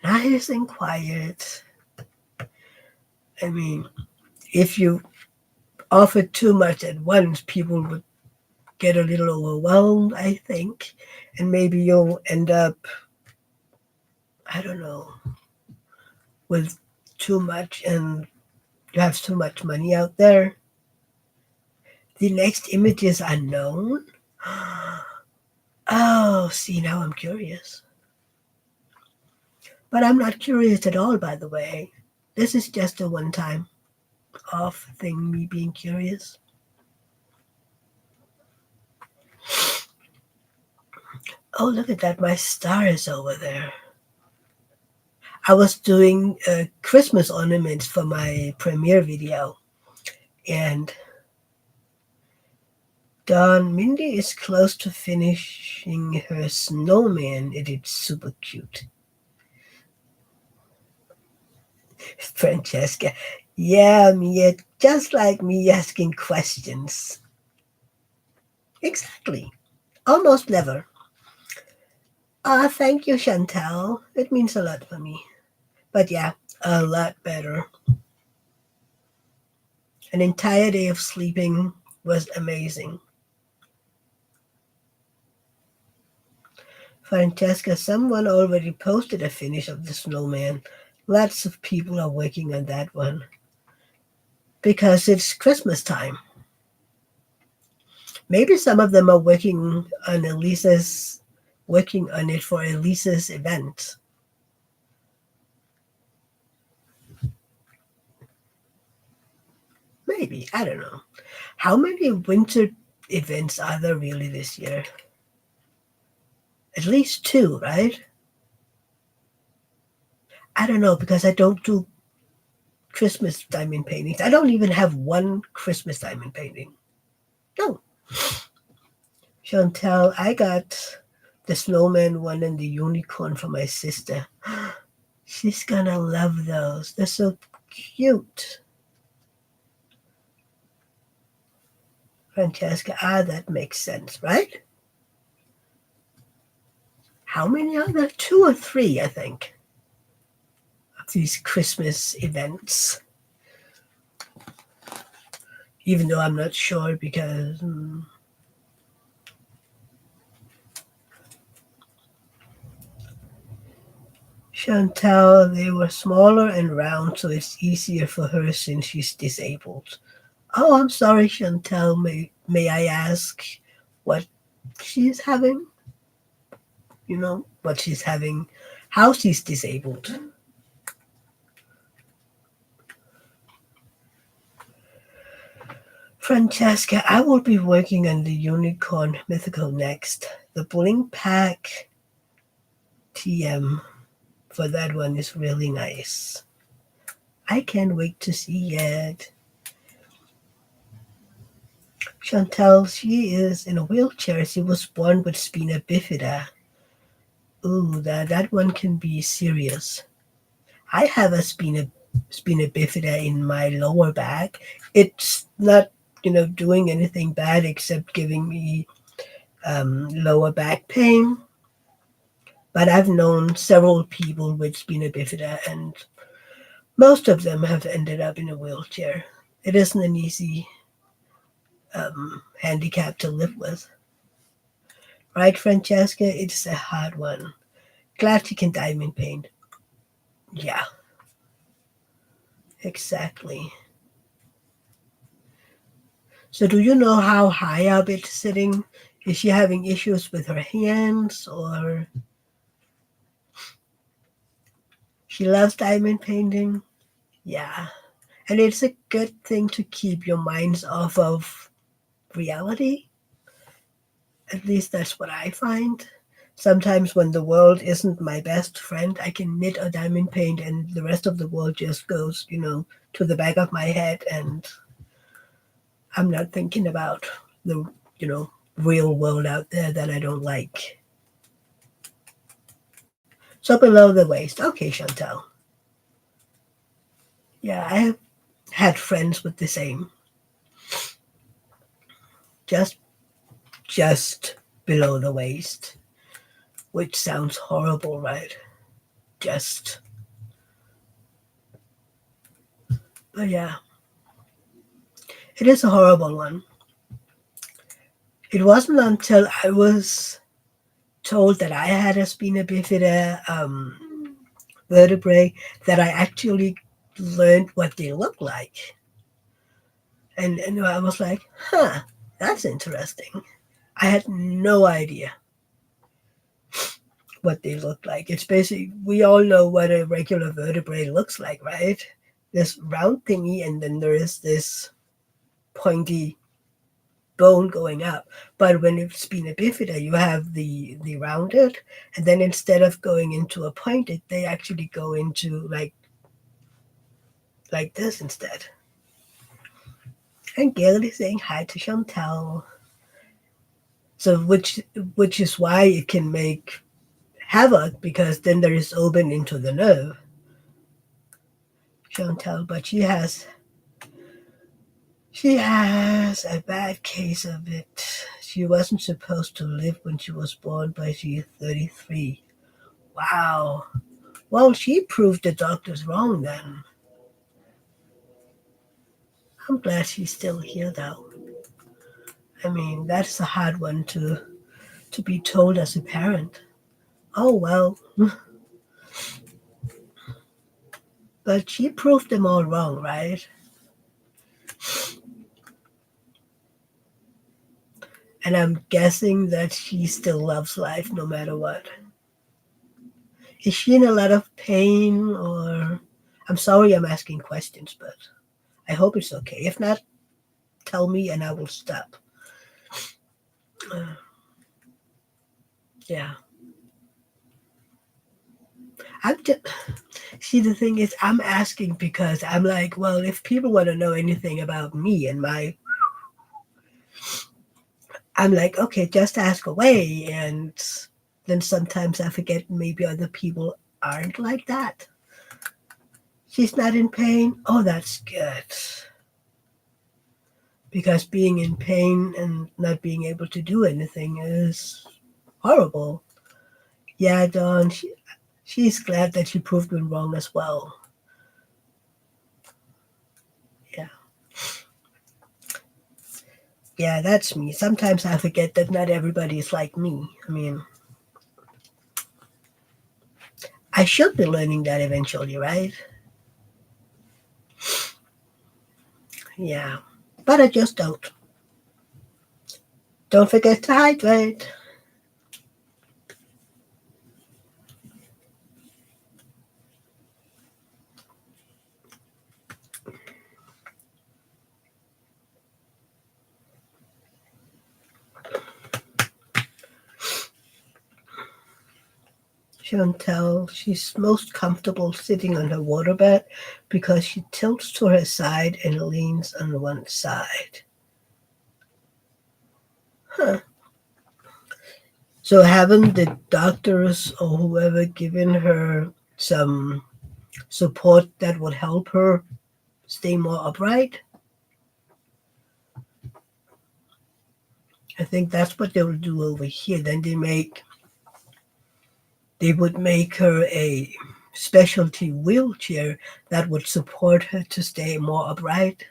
Nice and quiet. I mean, if you offer too much at once, people would get a little overwhelmed, I think. And maybe you'll end up, I don't know, with too much and you have too much money out there. The next image is unknown. Oh, see, now I'm curious. But I'm not curious at all, by the way. This is just a one time. off thing, me being curious. Oh, look at that. My star is over there. I was doing Christmas ornaments for my premiere video. And Dawn, Mindy is close to finishing her snowman. It is super cute. Francesca. Yeah, Mia, just like me asking questions. Exactly. Almost never. Thank you, Chantal. It means a lot for me. But yeah, a lot better. An entire day of sleeping was amazing. Francesca, someone already posted a finish of the snowman. Lots of people are working on that one because it's Christmas time. Maybe some of them are working on it for Elisa's event. Maybe, I don't know. How many winter events are there really this year? At least two, right? I don't know because I don't do Christmas diamond paintings. I don't even have one Christmas diamond painting. No. Chantel, I got the snowman one and the unicorn for my sister. She's gonna love those. They're so cute. Francesca, that makes sense, right? How many are there? Two or three, I think, of these Christmas events. Even though I'm not sure because Chantal, they were smaller and round, so it's easier for her since she's disabled. Oh, I'm sorry, Chantal. May I ask what she's having? What she's having, how she's disabled. Francesca, I will be working on the unicorn mythical next. The bling pack TM for that one is really nice. I can't wait to see it. Chantal, she is in a wheelchair. She was born with spina bifida. Ooh, that one can be serious. I have a spina bifida in my lower back. It's not, doing anything bad except giving me lower back pain. But I've known several people with spina bifida, and most of them have ended up in a wheelchair. It isn't an easy handicap to live with. Right, Francesca? It's a hard one. Glad you can diamond paint. Yeah, exactly. So do you know how high up it's sitting? Is she having issues with her hands or she loves diamond painting? Yeah. And it's a good thing to keep your minds off of reality. At least that's what I find. Sometimes when the world isn't my best friend, I can knit a diamond paint and the rest of the world just goes, to the back of my head and I'm not thinking about the, real world out there that I don't like. So below the waist. Okay, Chantel. Yeah, I have had friends with the same. Just just below the waist. Which sounds horrible, right? Just but yeah. It is a horrible one. It wasn't until I was told that I had a spina bifida vertebrae that I actually learned what they look like. And I was like, huh, that's interesting. I had no idea what they look like. It's basically, we all know what a regular vertebrae looks like, right? this round thingy, and then there is this pointy bone going up. But when it's spina bifida, you have the rounded, and then instead of going into a pointed, they actually go into like this instead. And Gail is saying hi to Chantal. So which is why it can make havoc, because then there is open into the nerve. Chantal, but she has a bad case of it. She wasn't supposed to live when she was born, but she's 33. Wow. Well, she proved the doctors wrong then. I'm glad she's still here, though. I mean, that's a hard one to be told as a parent. Oh, well. But she proved them all wrong, right? And I'm guessing that she still loves life no matter what. Is she in a lot of pain, or... I'm sorry I'm asking questions, but I hope it's okay. If not, tell me and I will stop. Yeah. I'm just... See, the thing is, I'm asking because I'm like, well, if people want to know anything about me and I'm like, okay, just ask away. And then sometimes I forget maybe other people aren't like that. She's not in pain. Oh, that's good. Because being in pain and not being able to do anything is horrible. Yeah, Dawn, she's glad that she proved me wrong as well. Yeah. Yeah, that's me. Sometimes I forget that not everybody is like me. I mean, I should be learning that eventually, right? Yeah. But I just don't. Don't forget to hydrate. Chantel, she's most comfortable sitting on her waterbed because she tilts to her side and leans on one side. Huh. So haven't the doctors or whoever given her some support that would help her stay more upright? I think that's what they will do over here. Then they would make her a specialty wheelchair that would support her to stay more upright.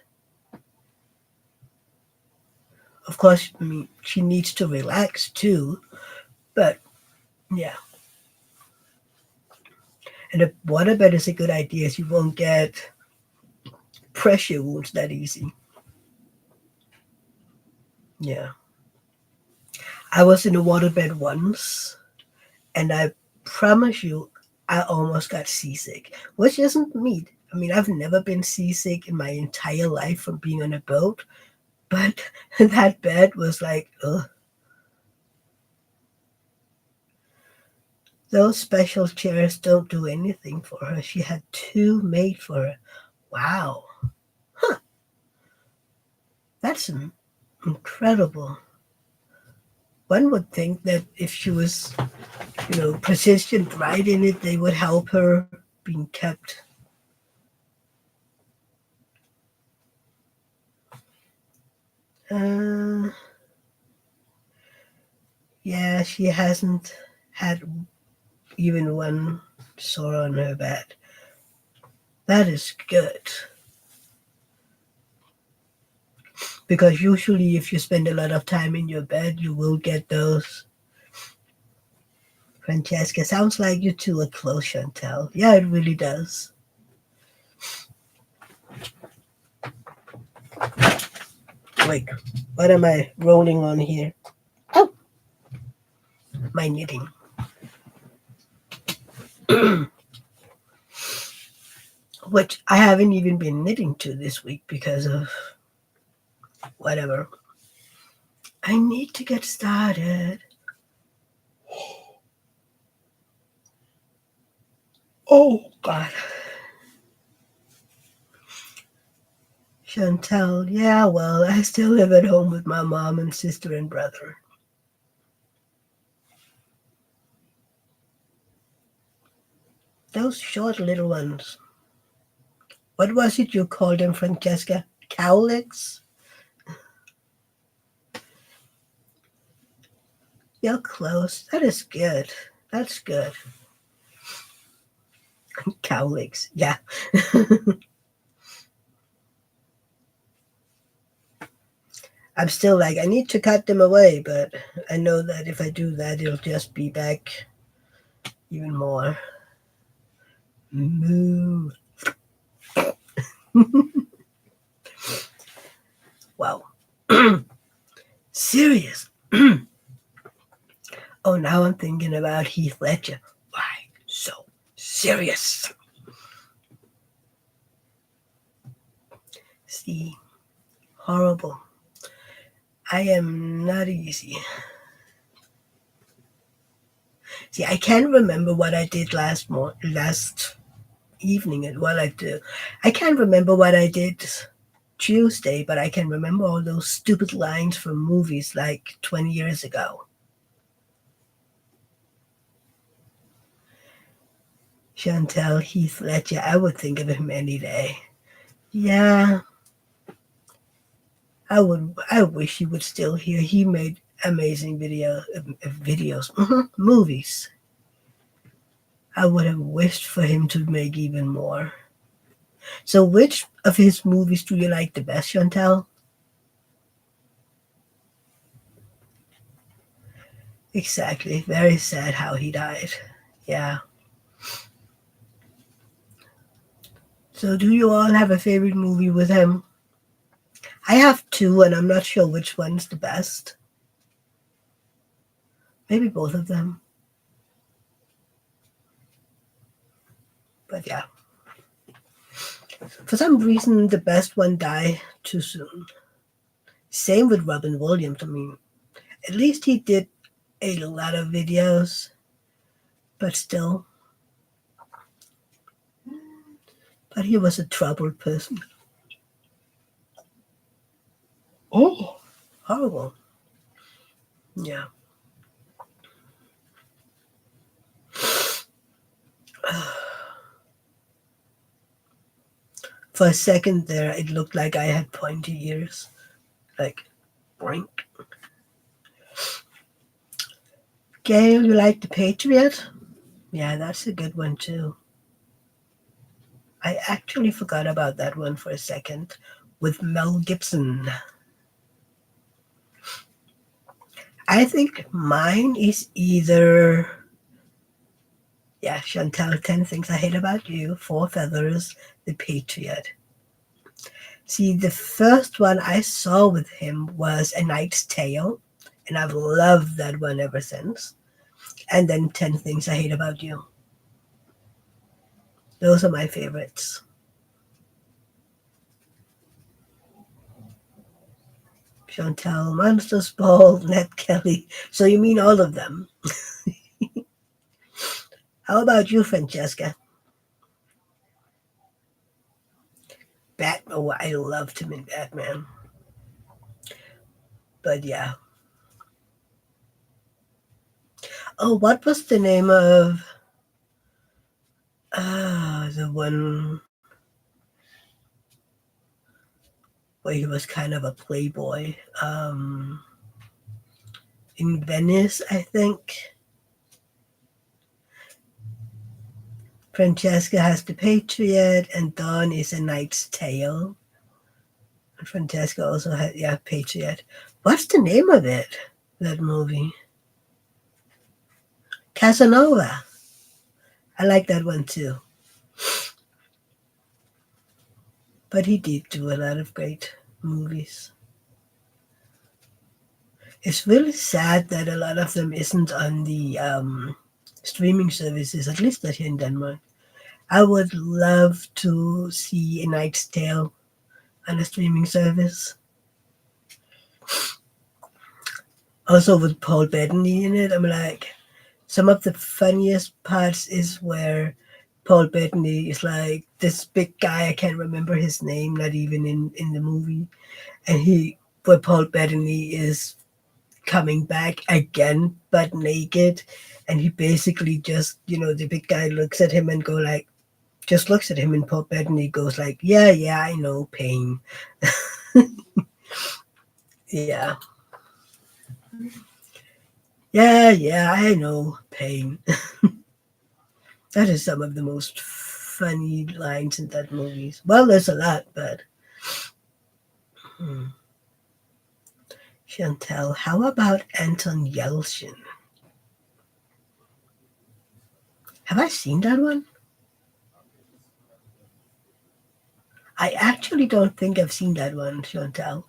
Of course, I mean, she needs to relax too, but yeah. And a waterbed is a good idea, so you won't get pressure wounds that easy. Yeah. I was in a waterbed once, and I promise you, I almost got seasick, which isn't me. I mean, I've never been seasick in my entire life from being on a boat, but that bed was like, ugh. Those special chairs don't do anything for her. She had two made for her. Wow. Huh. That's incredible. One would think that if she was, positioned right in it, they would help her being kept. Uh, yeah, she hasn't had even one sore on her back. That is good. Because usually, if you spend a lot of time in your bed, you will get those. Francesca, sounds like you two are close, Chantel. Yeah, it really does. Wait, what am I rolling on here? Oh, my knitting. which I haven't even been knitting to this week because of whatever. I need to get started. Oh, God. Chantel, yeah, well, I still live at home with my mom and sister and brother. Those short little ones. What was it you called them, Francesca? Cowlicks? You're close. That is good. That's good. Cowlicks, yeah. I'm still like, I need to cut them away, but I know that if I do that, it'll just be back even more. Moo. Wow. Serious. Oh, now I'm thinking about Heath Ledger. Why so serious? See, horrible. I am not easy. See, I can't remember what I did last evening and what I do. I can't remember what I did Tuesday, but I can remember all those stupid lines from movies like 20 years ago. Chantel, Heath Ledger, I would think of him any day. Yeah, I wish he would still here. He made amazing videos, movies. I would have wished for him to make even more. So, which of his movies do you like the best, Chantel? Exactly. Very sad how he died. Yeah. So, do you all have a favorite movie with him? I have two, and I'm not sure which one's the best. Maybe both of them. But yeah. For some reason, the best one died too soon. Same with Robin Williams. I mean, at least he did a lot of videos, but still. But he was a troubled person. Oh, horrible. Yeah. For a second there, it looked like I had pointy ears. Like, boink. Gail, you like The Patriot? Yeah, that's a good one too. I actually forgot about that one for a second with Mel Gibson. I think mine is either, yeah, Chantal, 10 Things I Hate About You, Four Feathers, The Patriot. See, the first one I saw with him was A Knight's Tale, and I've loved that one ever since. And then 10 Things I Hate About You. Those are my favorites. Chantal, Monsters Ball, Ned Kelly. So you mean all of them? How about you, Francesca? Batman. Oh, I loved him in Batman. But yeah. Oh, what was the name of the one where he was kind of a playboy? In Venice, I think. Francesca has The Patriot, and Dawn is A Knight's Tale. And Francesca also had, yeah, Patriot. What's the name of it? That movie? Casanova. I like that one too. But he did do a lot of great movies. It's really sad that a lot of them isn't on the streaming services, at least not here in Denmark. I would love to see A Knight's Tale on a streaming service. Also with Paul Bettany in it, I'm like, some of the funniest parts is where Paul Bettany is like this big guy. I can't remember his name, not even in the movie. And where Paul Bettany is coming back again, but naked. And he basically just, the big guy looks at him and go like, just looks at him and Paul Bettany goes like, yeah, yeah, I know, pain. Yeah. Yeah, yeah, I know, pain. That is some of the most funny lines in that movie. Well, there's a lot, but Chantel, how about Anton Yelchin? Have I seen that one? I actually don't think I've seen that one, Chantel.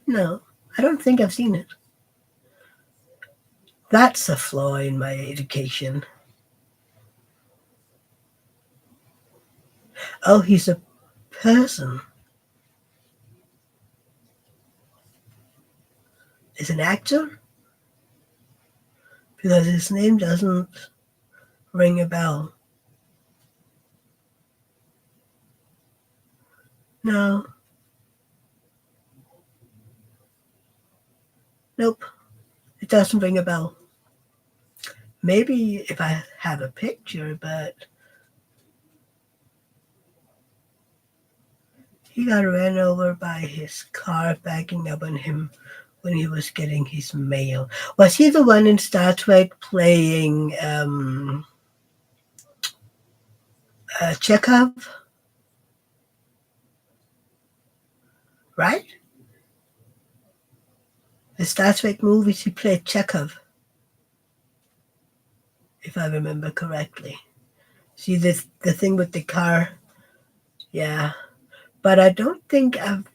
No, I don't think I've seen it. That's a flaw in my education. Oh, he's a person. Is an actor? Because his name doesn't ring a bell. No, nope, it doesn't ring a bell. Maybe if I have a picture, but he got ran over by his car backing up on him when he was getting his mail. Was he the one in Star Trek playing Chekhov? Right? The Star Trek movies, he played Chekhov, if I remember correctly. See, the thing with the car, yeah. But I don't think I've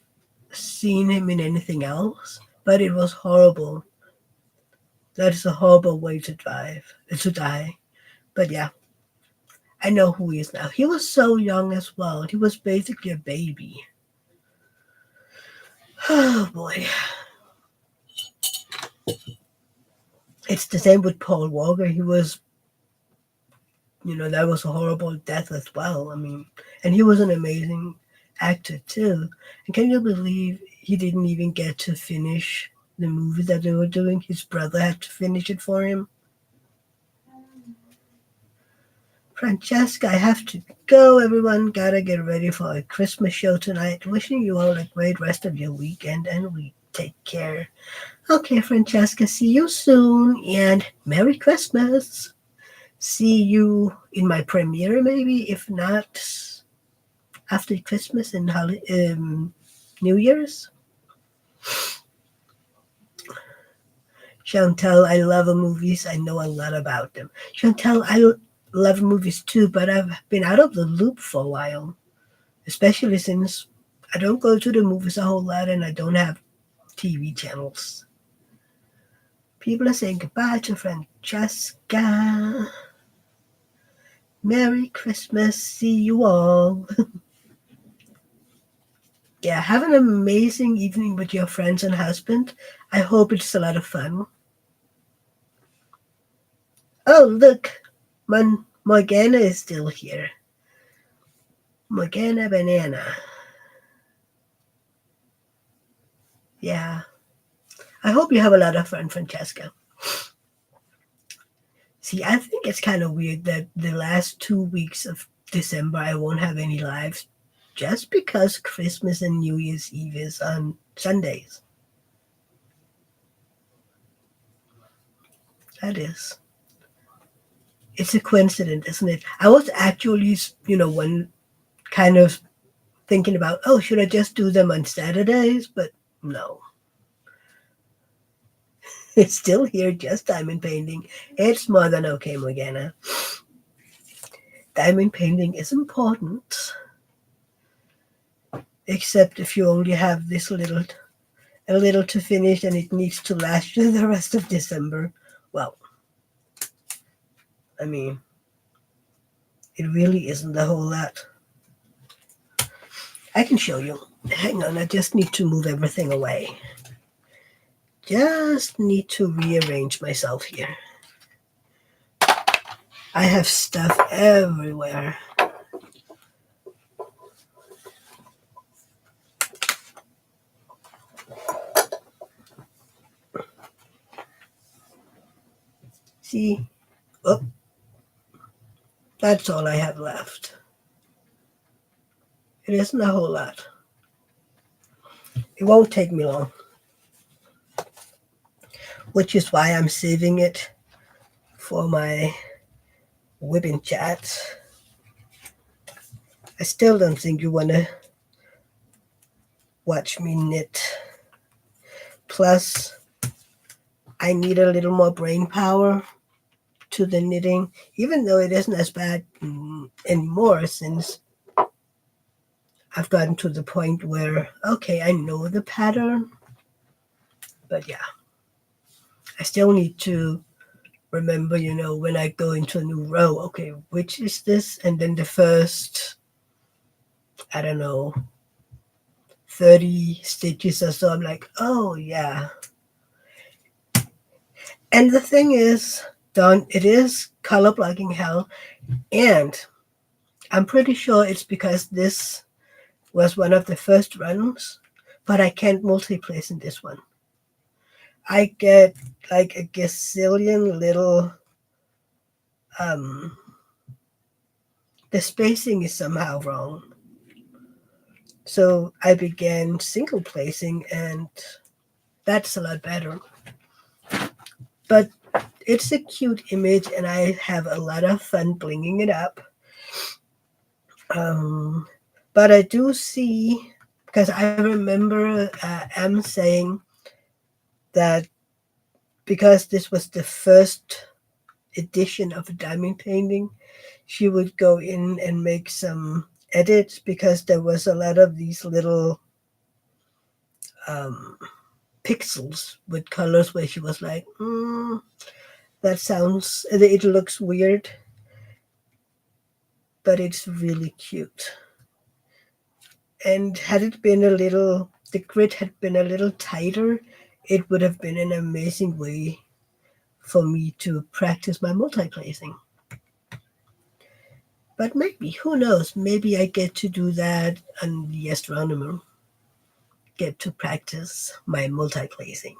seen him in anything else. But it was horrible. That is a horrible way to die. But yeah, I know who he is now. He was so young as well. He was basically a baby. Oh boy. It's the same with Paul Walker. He was, that was a horrible death as well. I mean, and he was an amazing actor too. And can you believe he didn't even get to finish the movie that they were doing? His brother had to finish it for him. Francesca, I have to go. Everyone gotta get ready for a Christmas show tonight. Wishing you all a great rest of your weekend and week. Take care. Okay, Francesca, see you soon and Merry Christmas. See you in my premiere, maybe, if not after Christmas and New Year's. Chantel, I love movies. I know a lot about them. Chantel, I love movies too, but I've been out of the loop for a while, especially since I don't go to the movies a whole lot and I don't have TV channels. People are saying goodbye to Francesca. Merry Christmas. See you all. Yeah, have an amazing evening with your friends and husband. I hope it's a lot of fun. Oh, look. Morgana is still here. Morgana Banana. Yeah. I hope you have a lot of fun, Francesca. See, I think it's kind of weird that the last 2 weeks of December I won't have any lives just because Christmas and New Year's Eve is on Sundays. That is. It's a coincidence, isn't it? I was actually, one kind of thinking about, oh, should I just do them on Saturdays? But no. It's still here, just diamond painting. It's more than okay, Morgana. Diamond painting is important, except if you only have a little to finish and it needs to last you the rest of December. Well, I mean, it really isn't a whole lot. I can show you. Hang on, I just need to move everything away. Just need to rearrange myself here. I have stuff everywhere. See? Oh, that's all I have left. It isn't a whole lot. It won't take me long, which is why I'm saving it for my whipping chat. I still don't think you want to watch me knit. Plus, I need a little more brain power to the knitting, even though it isn't as bad anymore since I've gotten to the point where, okay, I know the pattern, but yeah, I still need to remember, when I go into a new row, okay, which is this? And then the first, I don't know, 30 stitches or so, I'm like, oh yeah. And the thing is, Dawn, it is color blocking hell, and I'm pretty sure it's because this was one of the first runs, but I can't multi-place in this one. I get like a gazillion little, the spacing is somehow wrong. So I began single placing, and that's a lot better. But it's a cute image, and I have a lot of fun blinging it up. But I do see, because I remember Em saying that because this was the first edition of a diamond painting, she would go in and make some edits because there was a lot of these little pixels with colors where she was like, it looks weird, but it's really cute. And had it been the grid had been a little tighter, it would have been an amazing way for me to practice my multi-placing. But maybe, who knows, maybe I get to do that on the astronomer, get to practice my multi-placing.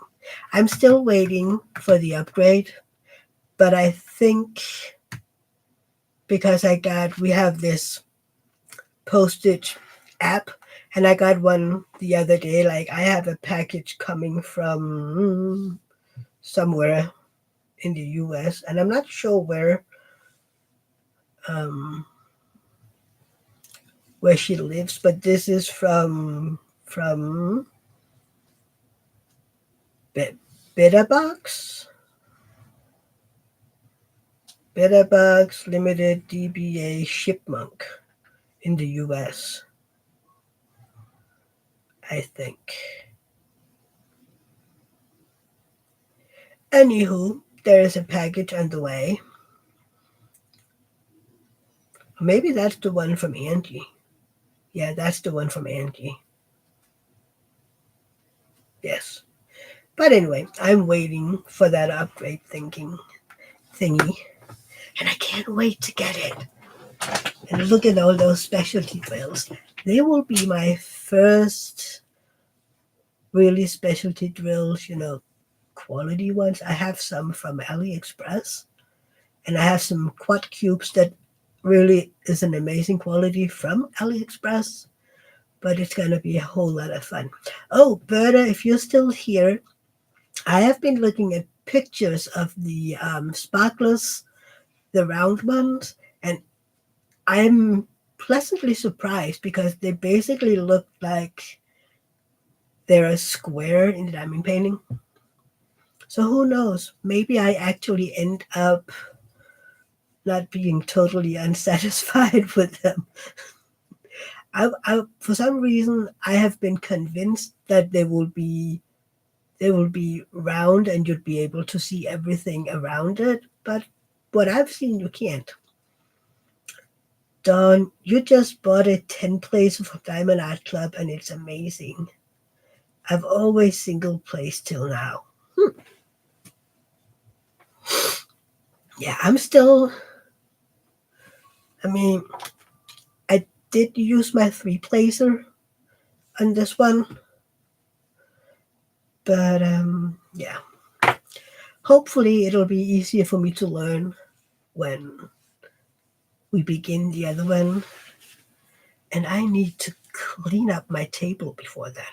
I'm still waiting for the upgrade, but I think because we have this postage app, and I got one the other day. Like, I have a package coming from somewhere in the US, and I'm not sure where she lives, but this is from Betterbox Limited DBA Shipmunk in the US, I think. Anywho, there is a package on the way. Maybe that's the one from Angie. Yeah, that's the one from Angie. Yes. But anyway, I'm waiting for that upgrade thingy. And I can't wait to get it. And look at all those specialty drills. They will be my first really specialty drills, quality ones. I have some from AliExpress, and I have some quad cubes that really is an amazing quality from AliExpress, but it's going to be a whole lot of fun. Oh, Berta, if you're still here, I have been looking at pictures of the sparklers, the round ones, and I'm pleasantly surprised because they basically look like they're a square in the diamond painting. So who knows? Maybe I actually end up not being totally unsatisfied with them. For some reason, I have been convinced that they will be round and you'd be able to see everything around it. But what I've seen, you can't. Dawn, you just bought a 10 place from Diamond Art Club and it's amazing. I've always single placed till now. Yeah, I'm still, I mean, I did use my 3 placer on this one, but yeah. Hopefully it'll be easier for me to learn when we begin the other one. And I need to clean up my table before then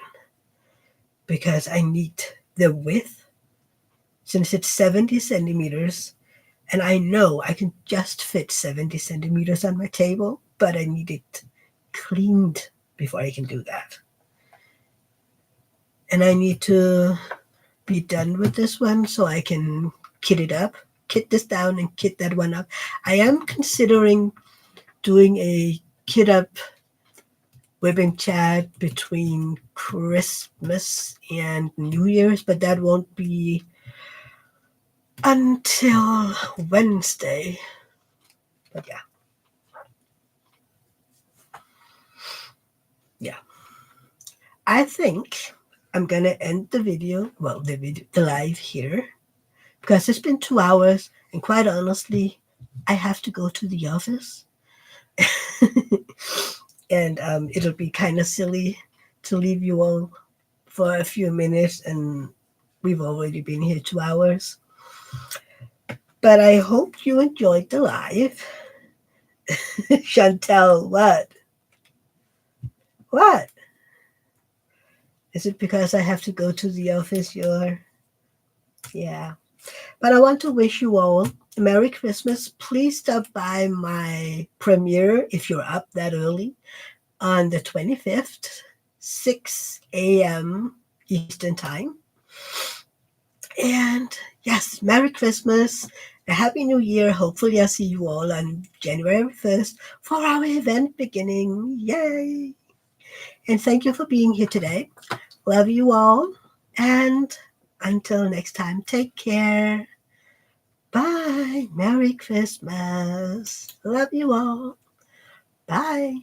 because I need the width since it's 70 centimeters. And I know I can just fit 70 centimeters on my table, but I need it cleaned before I can do that. And I need to be done with this one so I can kit it up, kit this down and kit that one up. I am considering doing a kit up webbing chat between Christmas and New Year's, but that won't be until Wednesday. But yeah. Yeah. I think I'm gonna end the video, well, the live here, because it's been 2 hours, and quite honestly, I have to go to the office, and it'll be kind of silly to leave you all for a few minutes, and we've already been here 2 hours. But I hope you enjoyed the live. Chantel, what? What? Is it because I have to go to the office? Yeah. But I want to wish you all a Merry Christmas. Please stop by my premiere if you're up that early on the 25th, 6 a.m. Eastern Time. And yes, Merry Christmas, a Happy New Year. Hopefully I'll see you all on January 1st for our event beginning. Yay! And thank you for being here today. Love you all. And until next time, take care. Bye. Merry Christmas. Love you all. Bye.